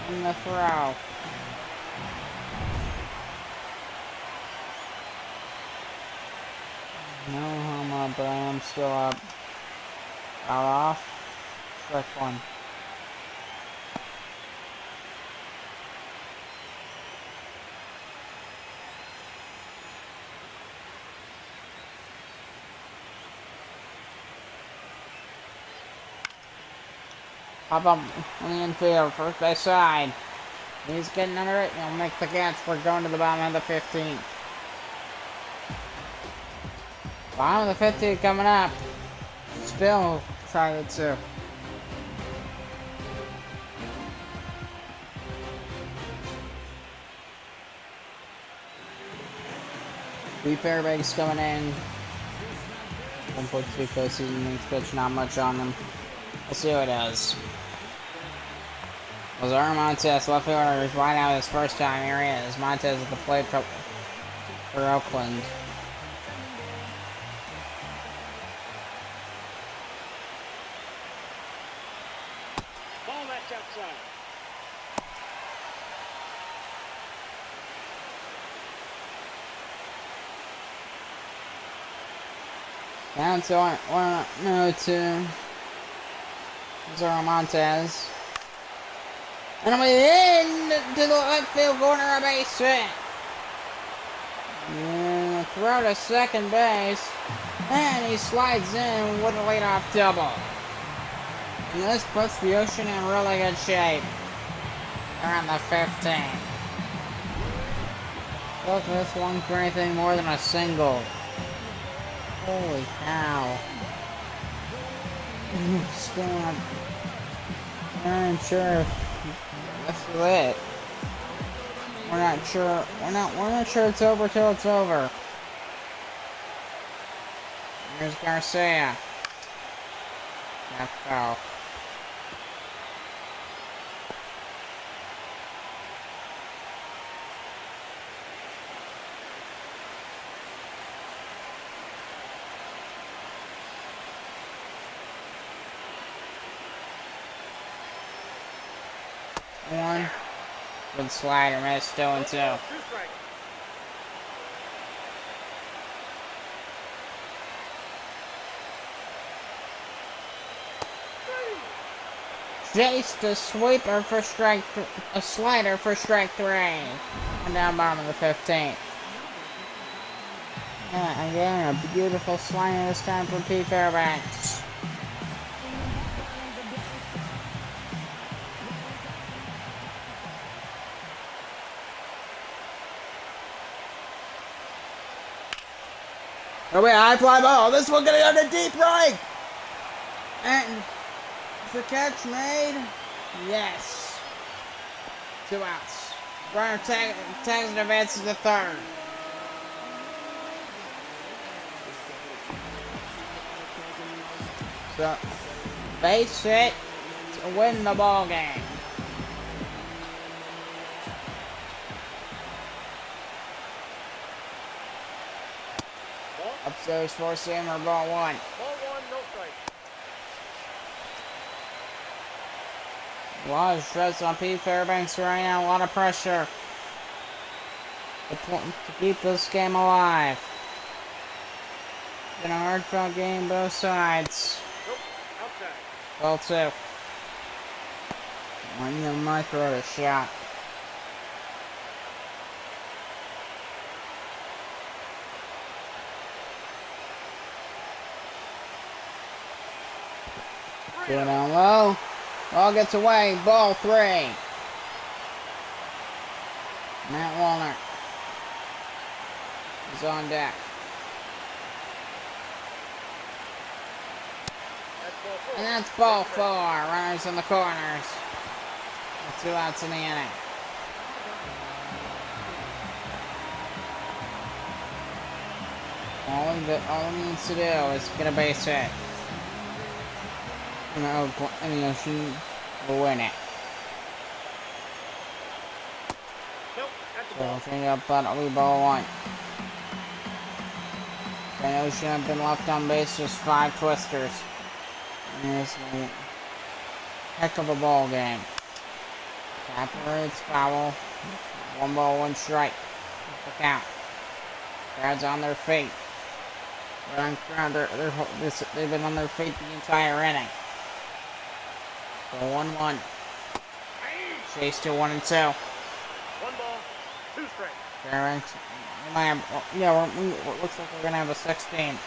and the throw. No home run, but I am still up. Foul off. Strike 1. Pop up on the infield, first base side. He's getting under it, he'll make the catch. We're going to the bottom of the 15th. Bottom of the 15th coming up. Still tied at 2. Lee Fairbanks coming in. 1.2 postseason innings pitch, not much on him. We'll see what it does. Lazar Montes, left fielder, is right out his first time. Here he is. Montes at the plate for Oakland. Ball that's outside. Down to 1-0 Zero Montez. And we in to the left field corner, a base hit. And throw to second base. And he slides in with a leadoff double. And this puts the Ocean in really good shape. Around the 15. Look, this one for anything more than a single. Holy cow. Still not sure if this is it. We're not sure. We're not sure it's over till it's over. Here's Garcia. Let's go. One. Good slider, missed 2-2. Chase the sweeper for strike, a slider for strike 3. And down bottom of the 15th. Yeah, again, a beautiful slider this time from P. Fairbanks. Oh wait, high fly ball. This one gonna go to deep right. And is the catch made? Yes. 2 outs. Runner tags and advances to third. So, base hit to win the ball game. Upstairs, 4-seamer, ball 1. Ball 1, no strike. A lot of stress on Pete Fairbanks right now, a lot of pressure to keep this game alive. Been a hard-fought game, both sides. Nope, outside. Ball 2. One might throw a shot. Going down low. Ball gets away. Ball 3. Matt Wallner is on deck. And that's ball 4. Runners in the corners. 2 outs in the inning. All he needs to do is get a base hit. And the Ocean will win it. Nope, that's the So ball. I'll change up that'll be ball 1. The Ocean have been left on base just 5 twisters. And it's a heck of a ball game. Evaporates foul. 1 ball, 1 strike. That's the count. Crowd's on their feet. They've been on their feet the entire inning. So 1-1. Chase to 1-2. 1 ball, 2 strikes. Fairbanks. Looks like we're gonna have a 16.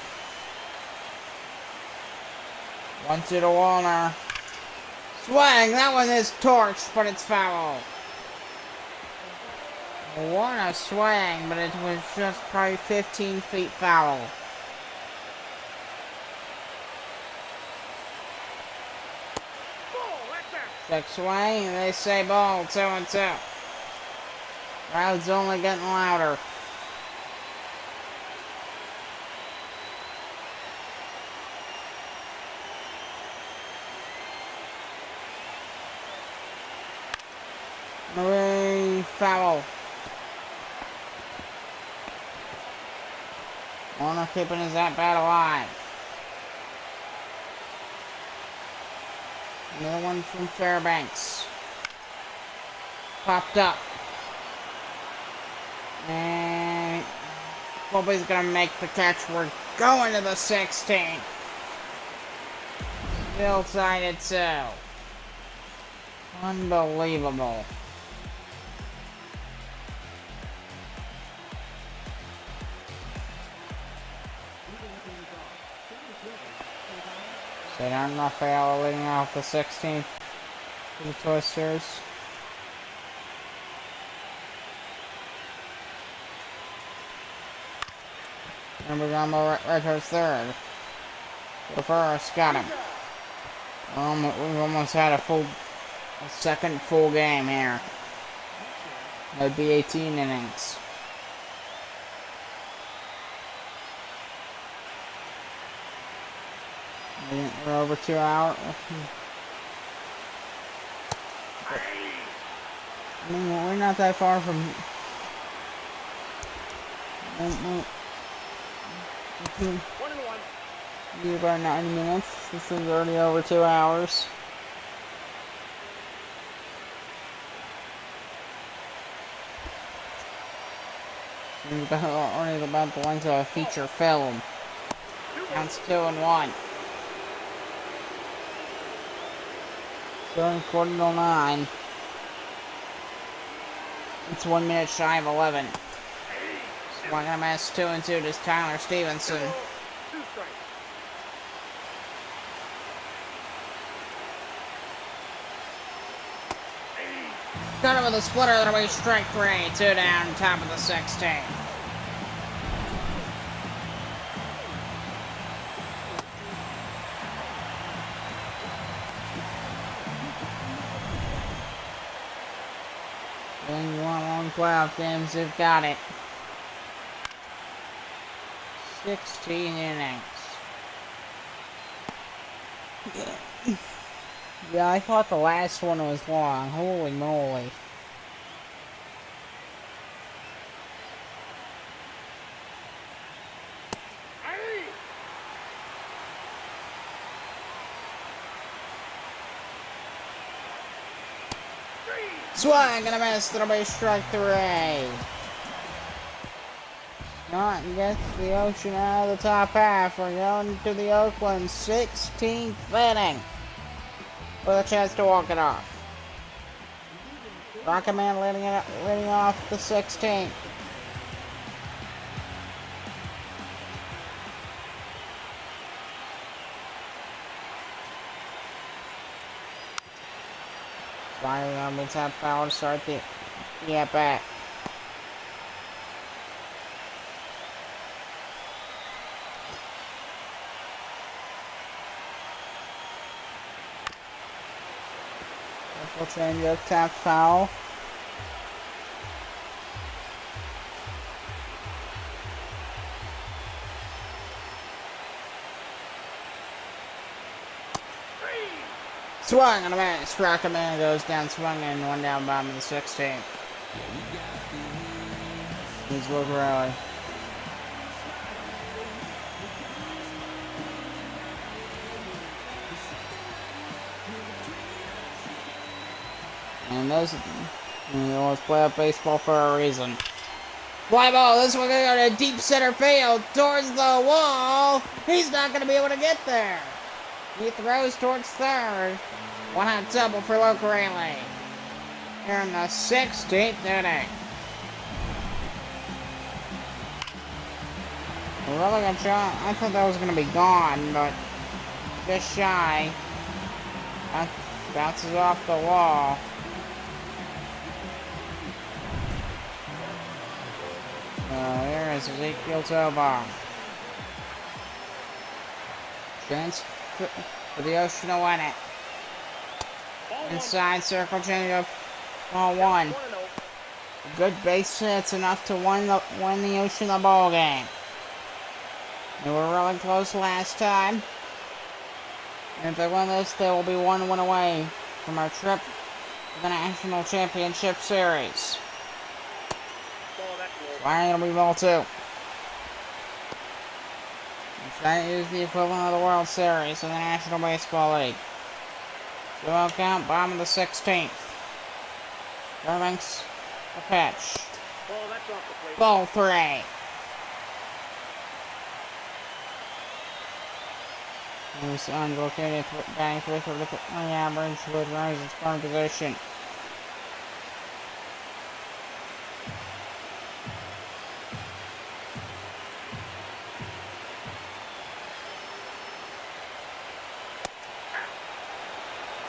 1-2 to Wallner. Swing! That one is torched, but it's foul. What a swing, but it was just probably 15 feet foul. Ball, that's out. Check swing, and they say ball, 2-2. Crowd's only getting louder. Marie foul. Warner keeping his at-bat alive. Another one from Fairbanks. Popped up. And Colby's gonna make the catch Going to the 16th. Still tied at 2. Unbelievable. St. Anne Raphael leading off the 16th for the Twisters. And we're going right towards third. The first got him. We've almost had a second full game here. That'd be 18 innings. We're over 2 hours. I mean, we're not that far from. Be about 90 minutes. This thing's already over 2 hours. It's already about the length of a feature film. Counts 2-1. Starting quarter to 9. It's 1 minute shy of 11. Swung and a miss, 2-2 to Tyler Stevenson. Got it with a splitter, that'll be strike 3. 2 down, top of the 16th. When you want long playoff games, you've got it. 16 innings. Yeah, I thought the last one was long. Holy moly. Swing and a miss. That'll be strike 3. Not get the Ocean out of the top half. We're going to the Oakland 16th inning with a chance to walk it off. Rocket Man leading off the 16th. Finally on the top power to start the at bat. Full change up, tap foul. Swung and a miss. Rocket Man goes down swinging, 1 down, bottom of the 16th. He's Luke Riley. And those, let's play up baseball for a reason. Fly ball, this one gonna go to deep center field, towards the wall. He's not gonna be able to get there. He throws towards third. 1-out double for Luke Riley. Here in the 16th inning. A really good shot. I thought that was gonna be gone, but just shy. That bounces off the wall. There is Ezekiel Tobar. Chance for the Ocean to win it. Inside circle changeup. Ball 1. Good base hits enough to win the Ocean the ball game. They were really close last time. And if they win this, they will be 1 win away from our trip to the National Championship Series. Finally, it'll be ball 2. That is the equivalent of the World Series in the National Baseball League. 2-0 count, bottom of the 16th. Fairbanks, a pitch. Ball 3. Los Angeles County batting first for the average with runners in scoring position.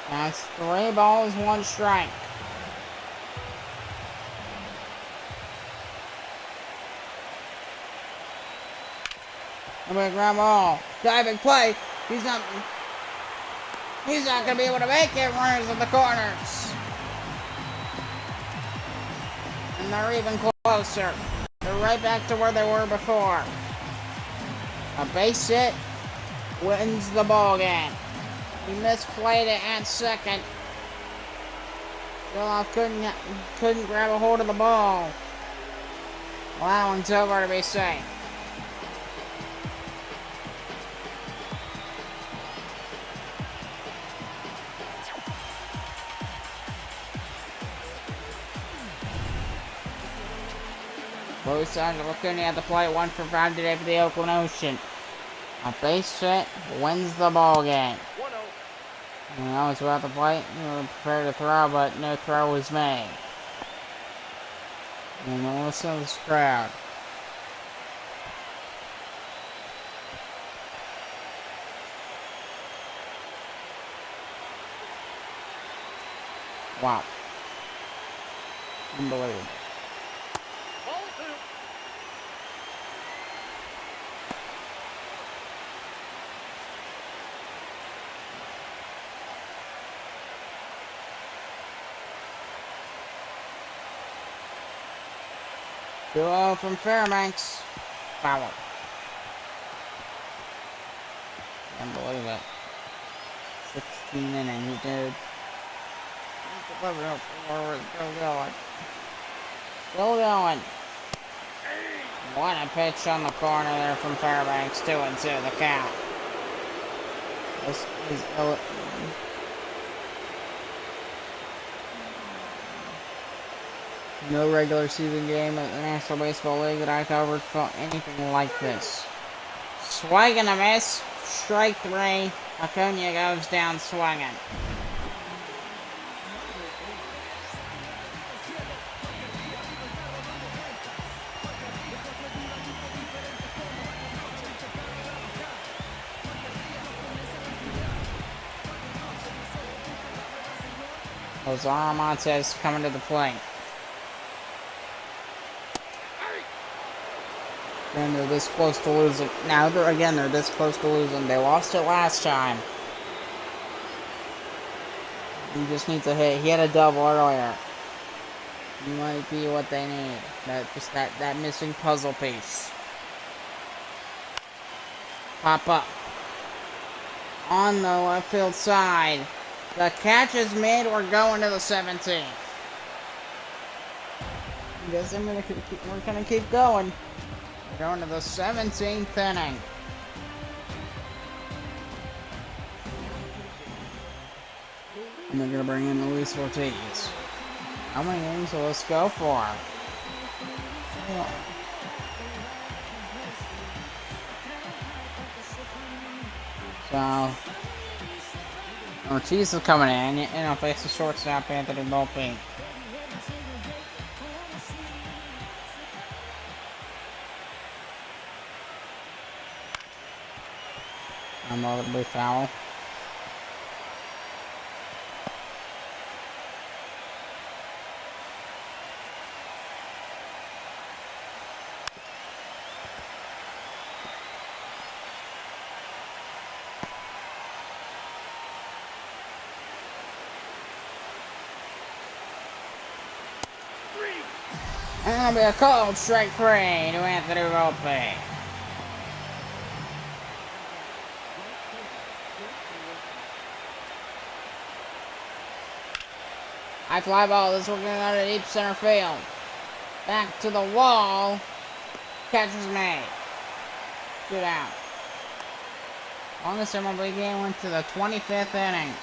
That's 3 balls, 1 strike. I'm gonna grab ball. Diving play. He's not gonna be able to make it. Runners in the corners. And they're even closer. They're right back to where they were before. A base hit wins the ball game. He misplayed it at second. Geloff couldn't grab a hold of the ball, allowing Tovar to be safe. Los Angeles County at the plate, 1 for 5 today for the Oakland Ocean. A base hit wins the ball game. And I was about to plate, prepared to throw, but no throw was made. And listen to this crowd. Wow. Unbelievable. Duo from Fairbanks. Foul. Can't believe it. 16 innings, dude. Still going. Still going. What a pitch on the corner there from Fairbanks. 2-2 the count. This is no regular season game at the National Baseball League that I covered felt anything like this. Swing and a miss. Strike 3. Acuna goes down swinging. Ozara Montez coming to the plate. And they're this close to losing. Now, they're this close to losing. They lost it last time. He just needs a hit. He had a double earlier. He might be what they need. That missing puzzle piece. Pop up. On the left field side. The catch is made. We're going to the 17th. I guess we're gonna keep going. We're going to the 17th inning. And they're gonna bring in Luis Ortiz. How many innings will this go for? So Ortiz is coming in, and he'll face the shortstop Anthony Volpe. I'm a little bit foul. And that'll be a cold strike 3 to Anthony Volpe. High fly ball. This one going out of deep center field. Back to the wall. Catch is made. Good out. Longest MLB game went to the 25th inning.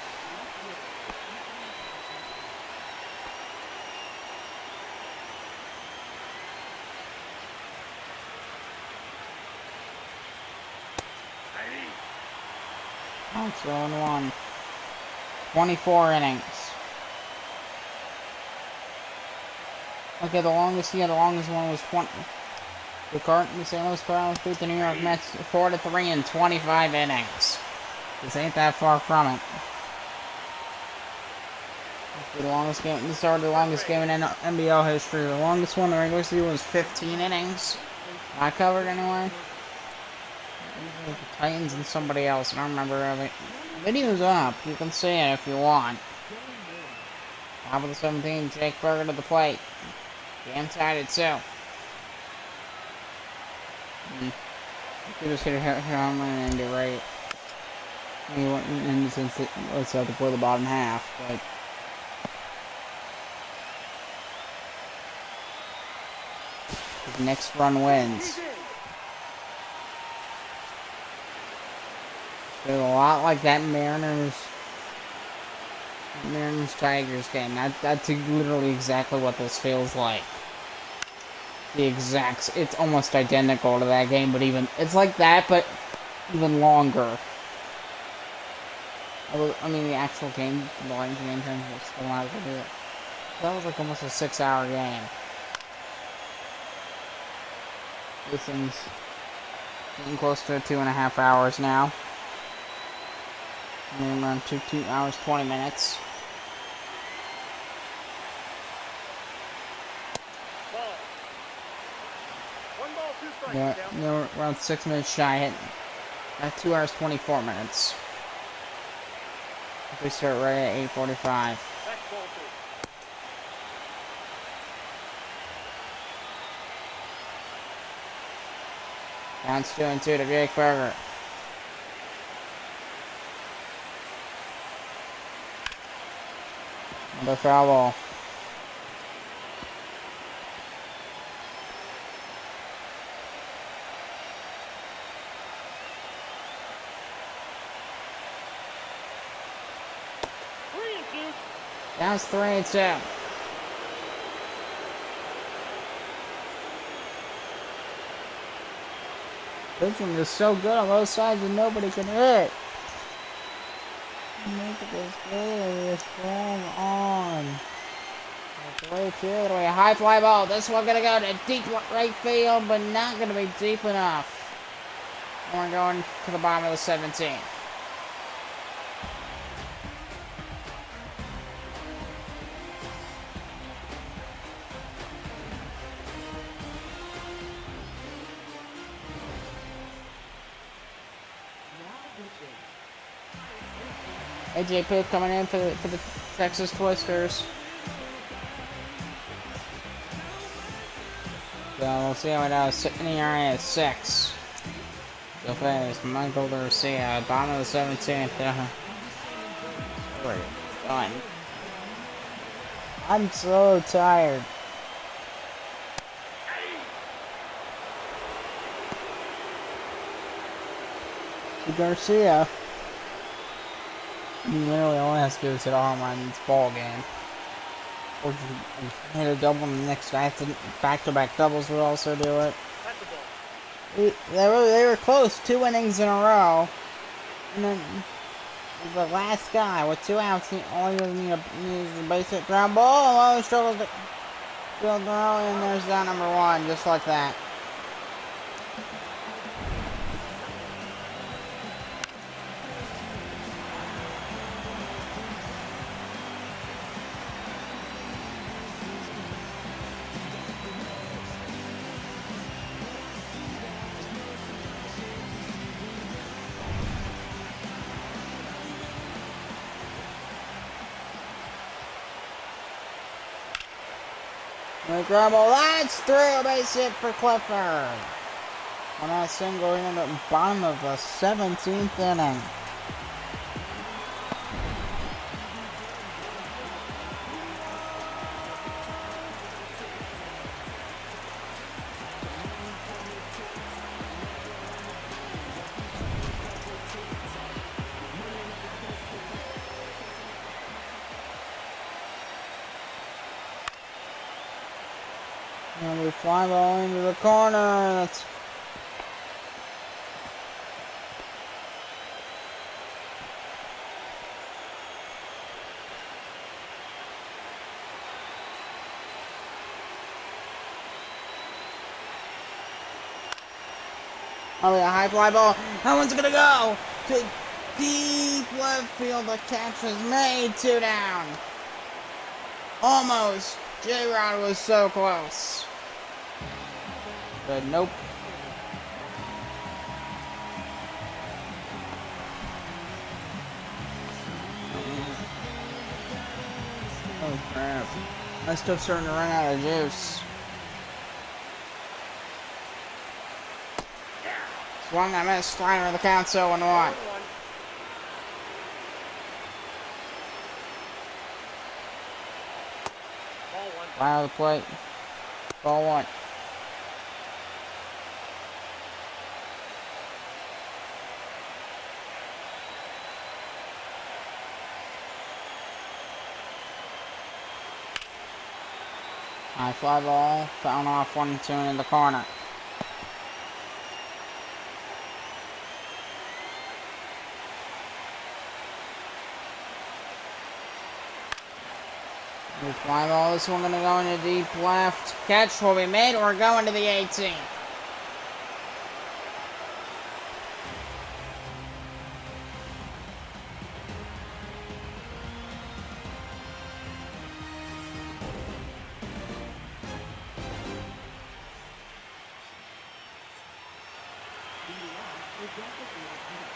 That's 0-1. 24 innings. Okay, the longest one was 20. The St. Louis Cardinals beat the New York Mets 4-3 in 25 innings. This ain't that far from it. The longest game. This started the longest game in NBL history. The longest one in the regular season was 15 innings. I covered anyway. The Titans and somebody else. I don't remember really. The video's up. You can see it if you want. Top of the 17, Jake Berger to the plate. Game tied at 2. You just hit a home run and end it right. And since let's have to play the bottom half, but. The next run wins. Feels a lot like that Mariners Tigers game. That's literally exactly what this feels like. It's almost identical to that game, but it's like that, but even longer. I mean, the actual game, the game terms will still have to do it. That was like almost a 6-hour game. This thing's getting close to 2.5 hours now. And around 2 hours 20 minutes. Ball. 1 ball, 2 strikes. Yeah, we're around 6 minutes shy. At 2 hours 24 minutes. We start right at 8:45. Next ball, 2. Counts 2-2 to Jake Berger. Another foul ball. Now it's 3-2. This one is so good on both sides and nobody can hit. Look at this game. It's going on. 3-2. A high fly ball. This one gonna go to deep right field, but not gonna be deep enough. We're going to the bottom of the 17. AJ Pitt coming in for the Texas Twisters. So we'll see how it does. Sitting in the area at 6. So fast. Michael Garcia, bottom of the 17th. We're done. I'm so tired. Garcia. Literally all he has to do is hit a home run in this ball game. Or hit a double in the next back-to-back doubles would also do it. They were close, 2 innings in a row. And then the last guy with 2 outs, all he does is a base hit ground ball. Oh, he struggles to field throw, and there's that number 1, just like that. The ground ball, that's through, a base hit for Clifford. On that single in the bottom of the 17th inning. And we fly ball into the corner. That's Oh, yeah, high fly ball. That one's gonna go to deep left field. The catch was made. 2 down. Almost. J-Rod was so close. But nope. Oh crap. My stuff's starting to run out of juice. Swung and missed. Slider, the count's 0-1. Ball one. Fire the plate. Ball 1. High fly ball. Found off 1-2 in the corner. New fly ball. This one gonna go into deep left. Catch will be made. We're going to the 18th.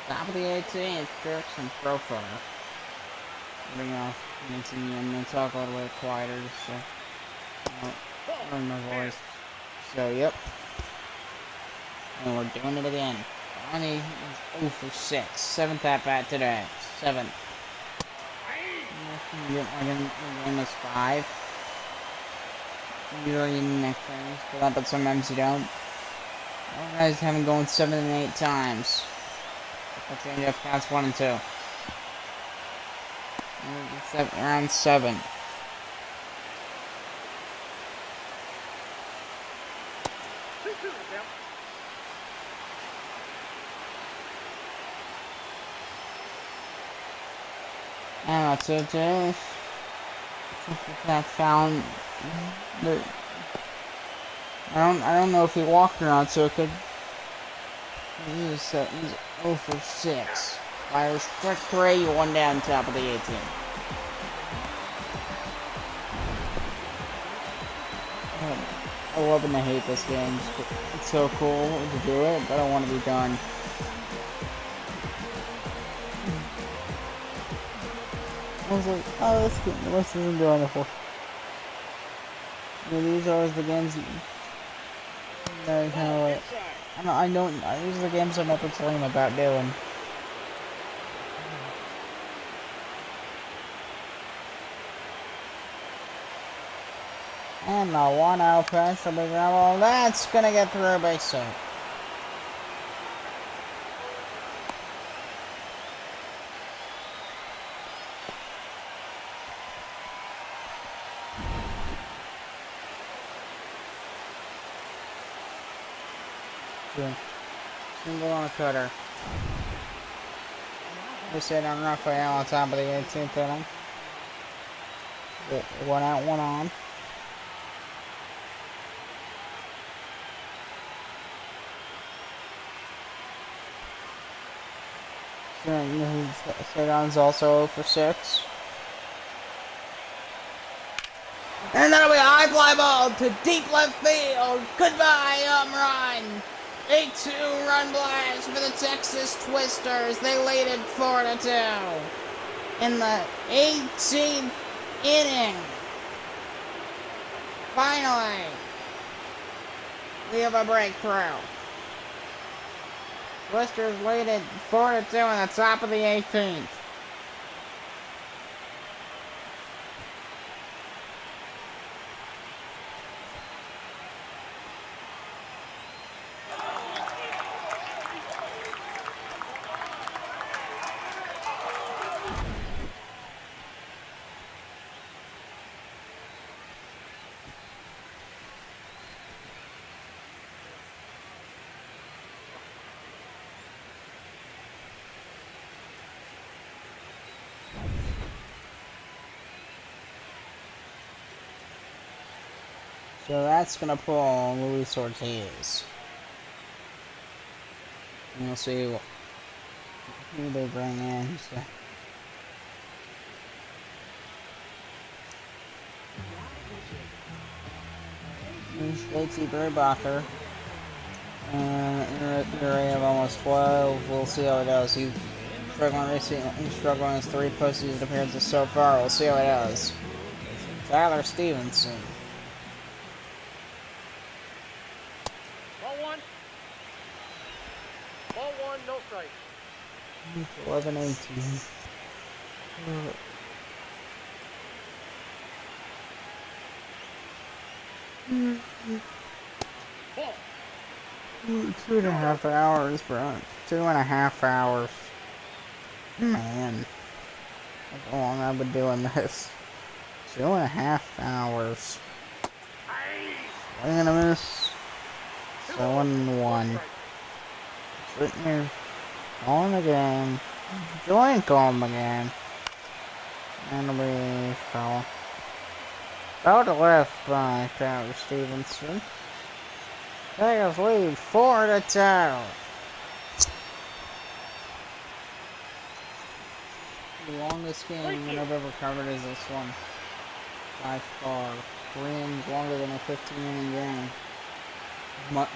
Top of the 18th, jerks and throw footer. Bring off and talk a little bit quieter so I don't my voice. So yep. And we're doing it again. Bonnie is 0 for 6. 7th at bat today. 7th. Game is 5. Usually in the next things, but sometimes you don't. All guys haven't gone 7 and 8 times. The change-up counts 1 and 2. Round 7. And that's it, Jay. That found. I don't know if he walked or not, so it could. He's 0 for 6. Fires strike 3, 1 down, top of the 18. I love and I hate this game. It's so cool to do it, but I want to be done. I was like, oh, this isn't doing it for. These are the games that I kind of like. These are the games I never dream about doing. And the 1-0 pitch will be grabbed. That's gonna get through base hit. Single on a cutter. This hit on Raphael on top of the 18th inning. 1 out, 1 on. Sadon's also 0 for 6. And that'll be a high fly ball to deep left field. Goodbye, home run. A 2-run blast for the Texas Twisters. They lead it 4-2 in the 18th inning. Finally, we have a breakthrough. Twisters lead it 4-2 in the top of the 18th. So that's gonna pull Luis Ortiz. And we'll see who they bring in. So. There's JT Berbacher. And ERA of almost 12. We'll see how it goes. He's struggling his 3 postseason appearances so far. We'll see how it goes. Tyler Stevenson. Ball 1. Ball 1, no strike. 11-18. Ball. 2.5 hours, bro. 2.5 hours. Man. How long I've been doing this. 2.5 hours. Swing and a miss. 7-1. Sitting here. Calling again. Join calling again. And we fell. Fell to left by Tyler Stevenson. Tigers lead 4-2. The longest game I've ever covered is this one. By far. 3 innings longer than a 15-inning game. Last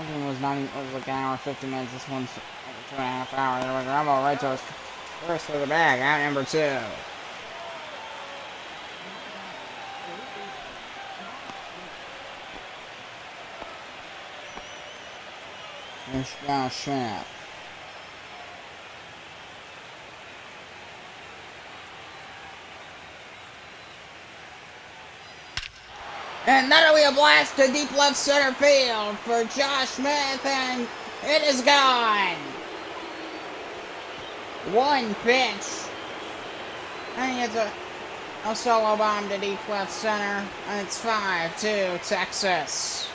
one was not even, it was like an hour 50 minutes. This one's over 2.5 hours. There was a ball right to us. First for the bag, out number 2. And John Schmidt. And that'll be a blast to deep left center field for Josh Smith, and it is gone. 1 pitch. And it's a solo bomb to deep left center, and it's 5-2 Texas.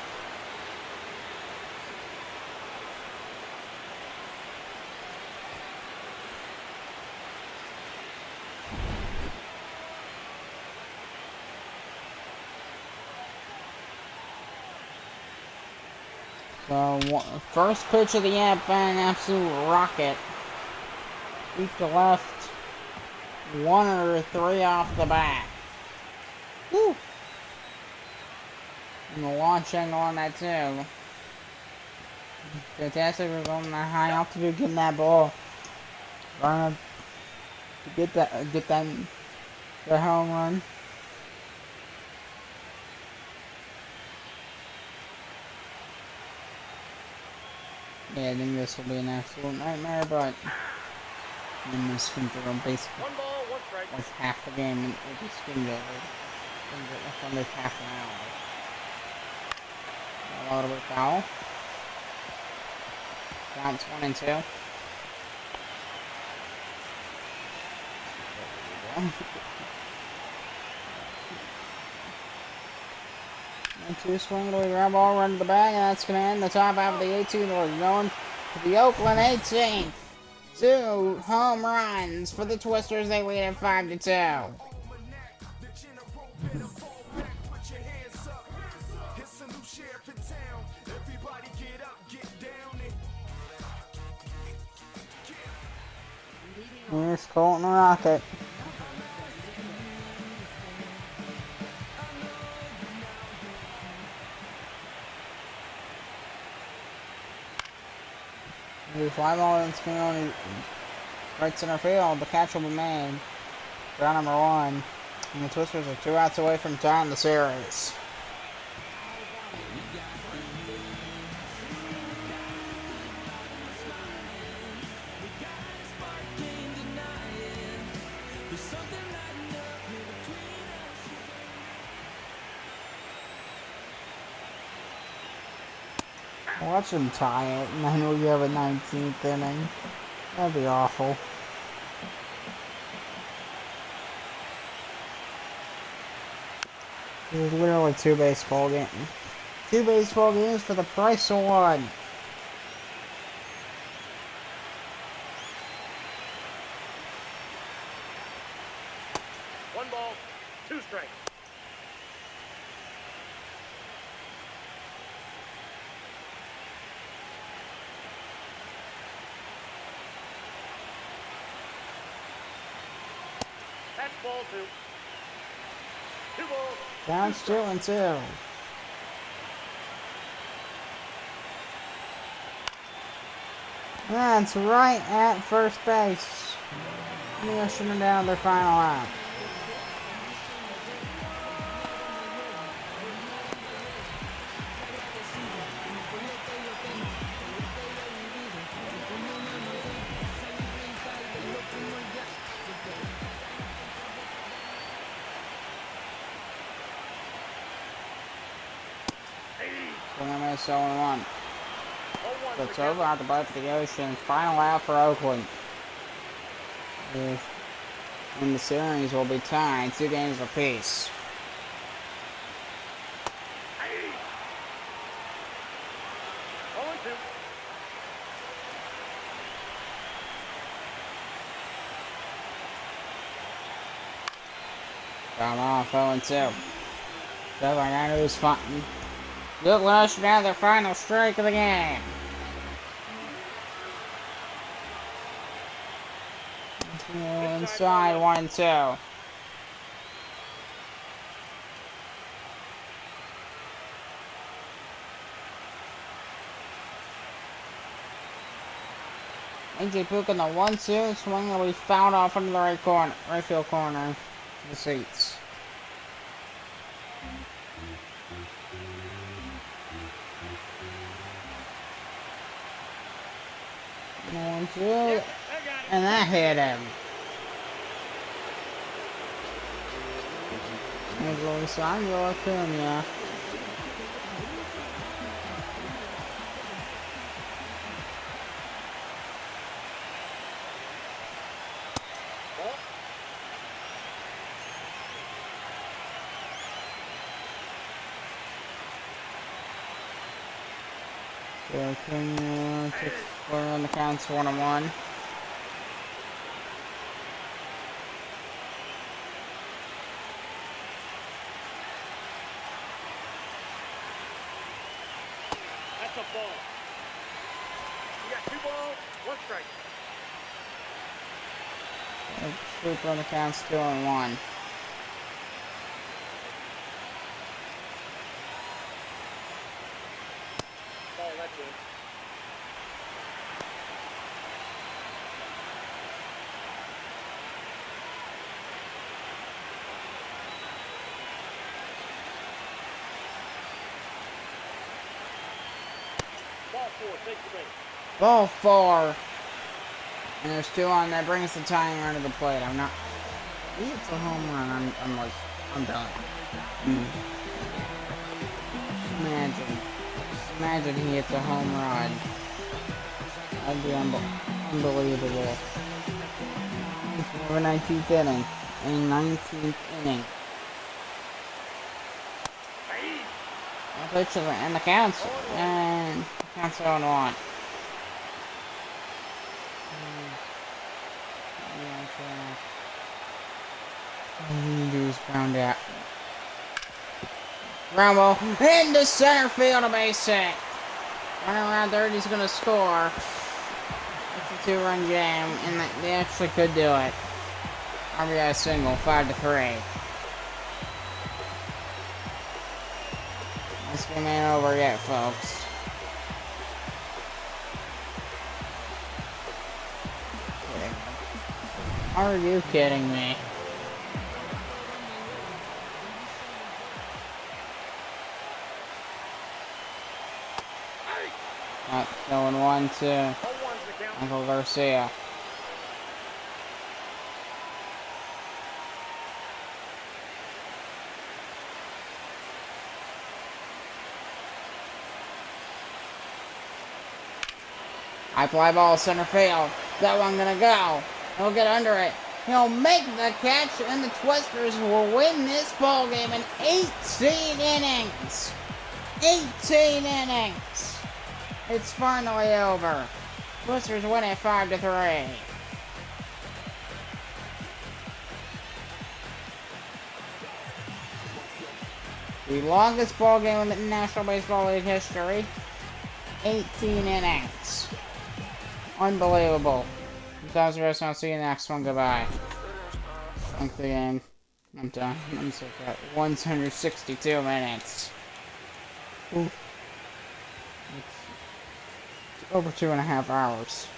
So, first pitch of the at-bat, an absolute rocket. Deep to left. 1 or 3 off the bat. Woo! And the launch angle on that too. Fantastic. We're going that high altitude, getting that ball. Trying to get the home run. Yeah, I think this will be an absolute nightmare, but then this can throw basically 1 ball, 1 strike. like half the game, and it's going to go under half an hour. A lot of it foul. Counts 1-2. There we go. 2 swing away ground ball, run to the bag, and that's going to end the top half of the 18th. We're going to the Oakland 18th. 2 home runs for the Twisters. They lead at 5-2. Here's Colton Rocket. The fly ball is going right center field. The catch will be made. Ground number 1. And the Twisters are 2 outs away from tying the series. Watch them tie it, and I know you have a 19th inning. That'd be awful. There's literally 2 baseball games. 2 baseball games for the price of 1. One ball, 2 strikes. That's ball 2. 2 balls. Counts 2-2. That's right at first base. Ushering down their final out. Swing and miss, 0-1. So it's over out the bite for the Ocean. Final out for Oakland. And the series will be tied 2 games apiece. Foul off, 0-2. Looks like I knew it was fun. Good lush down their final strike of the game. Inside 1-2. AJ Pook in the 1-2, swing will be fouled off into the right field corner. The seats. One, two, and that hit him. There's Luis Acuna. Acuna takes score on the counts 1-1. That's a ball. You got 2 balls, 1 strike. Sweeper on the counts 2-1. Ball, that's it. Ball 4, take the base. Ball 4. And there's 2 on that brings the tying run to the plate. I'm not. It's a home run. I'm done. Imagine he hits a home run. That'd be unbelievable. It's over 19th inning. In 19th inning. Pitch and the counts. And counts 0-1. Dude's ground out. Rumble into center field, a base hit. Running around third, he's gonna score. It's a 2-run game, and they actually could do it. RBI single, 5-3. This game ain't over yet, folks. Are you kidding me? Going 1-2. Uncle Garcia. High fly ball, center field. That one gonna go. He'll get under it. He'll make the catch, and the Twisters will win this ball game in 18 innings. 18 innings. It's finally over. Twisters win it 5-3. The longest ball game in the National Baseball League history. 18 innings. Unbelievable. That was the rest. I'll see you next one. Goodbye. Like the game. I'm done. I'm so at 162 minutes. Ooh. It's over 2.5 hours.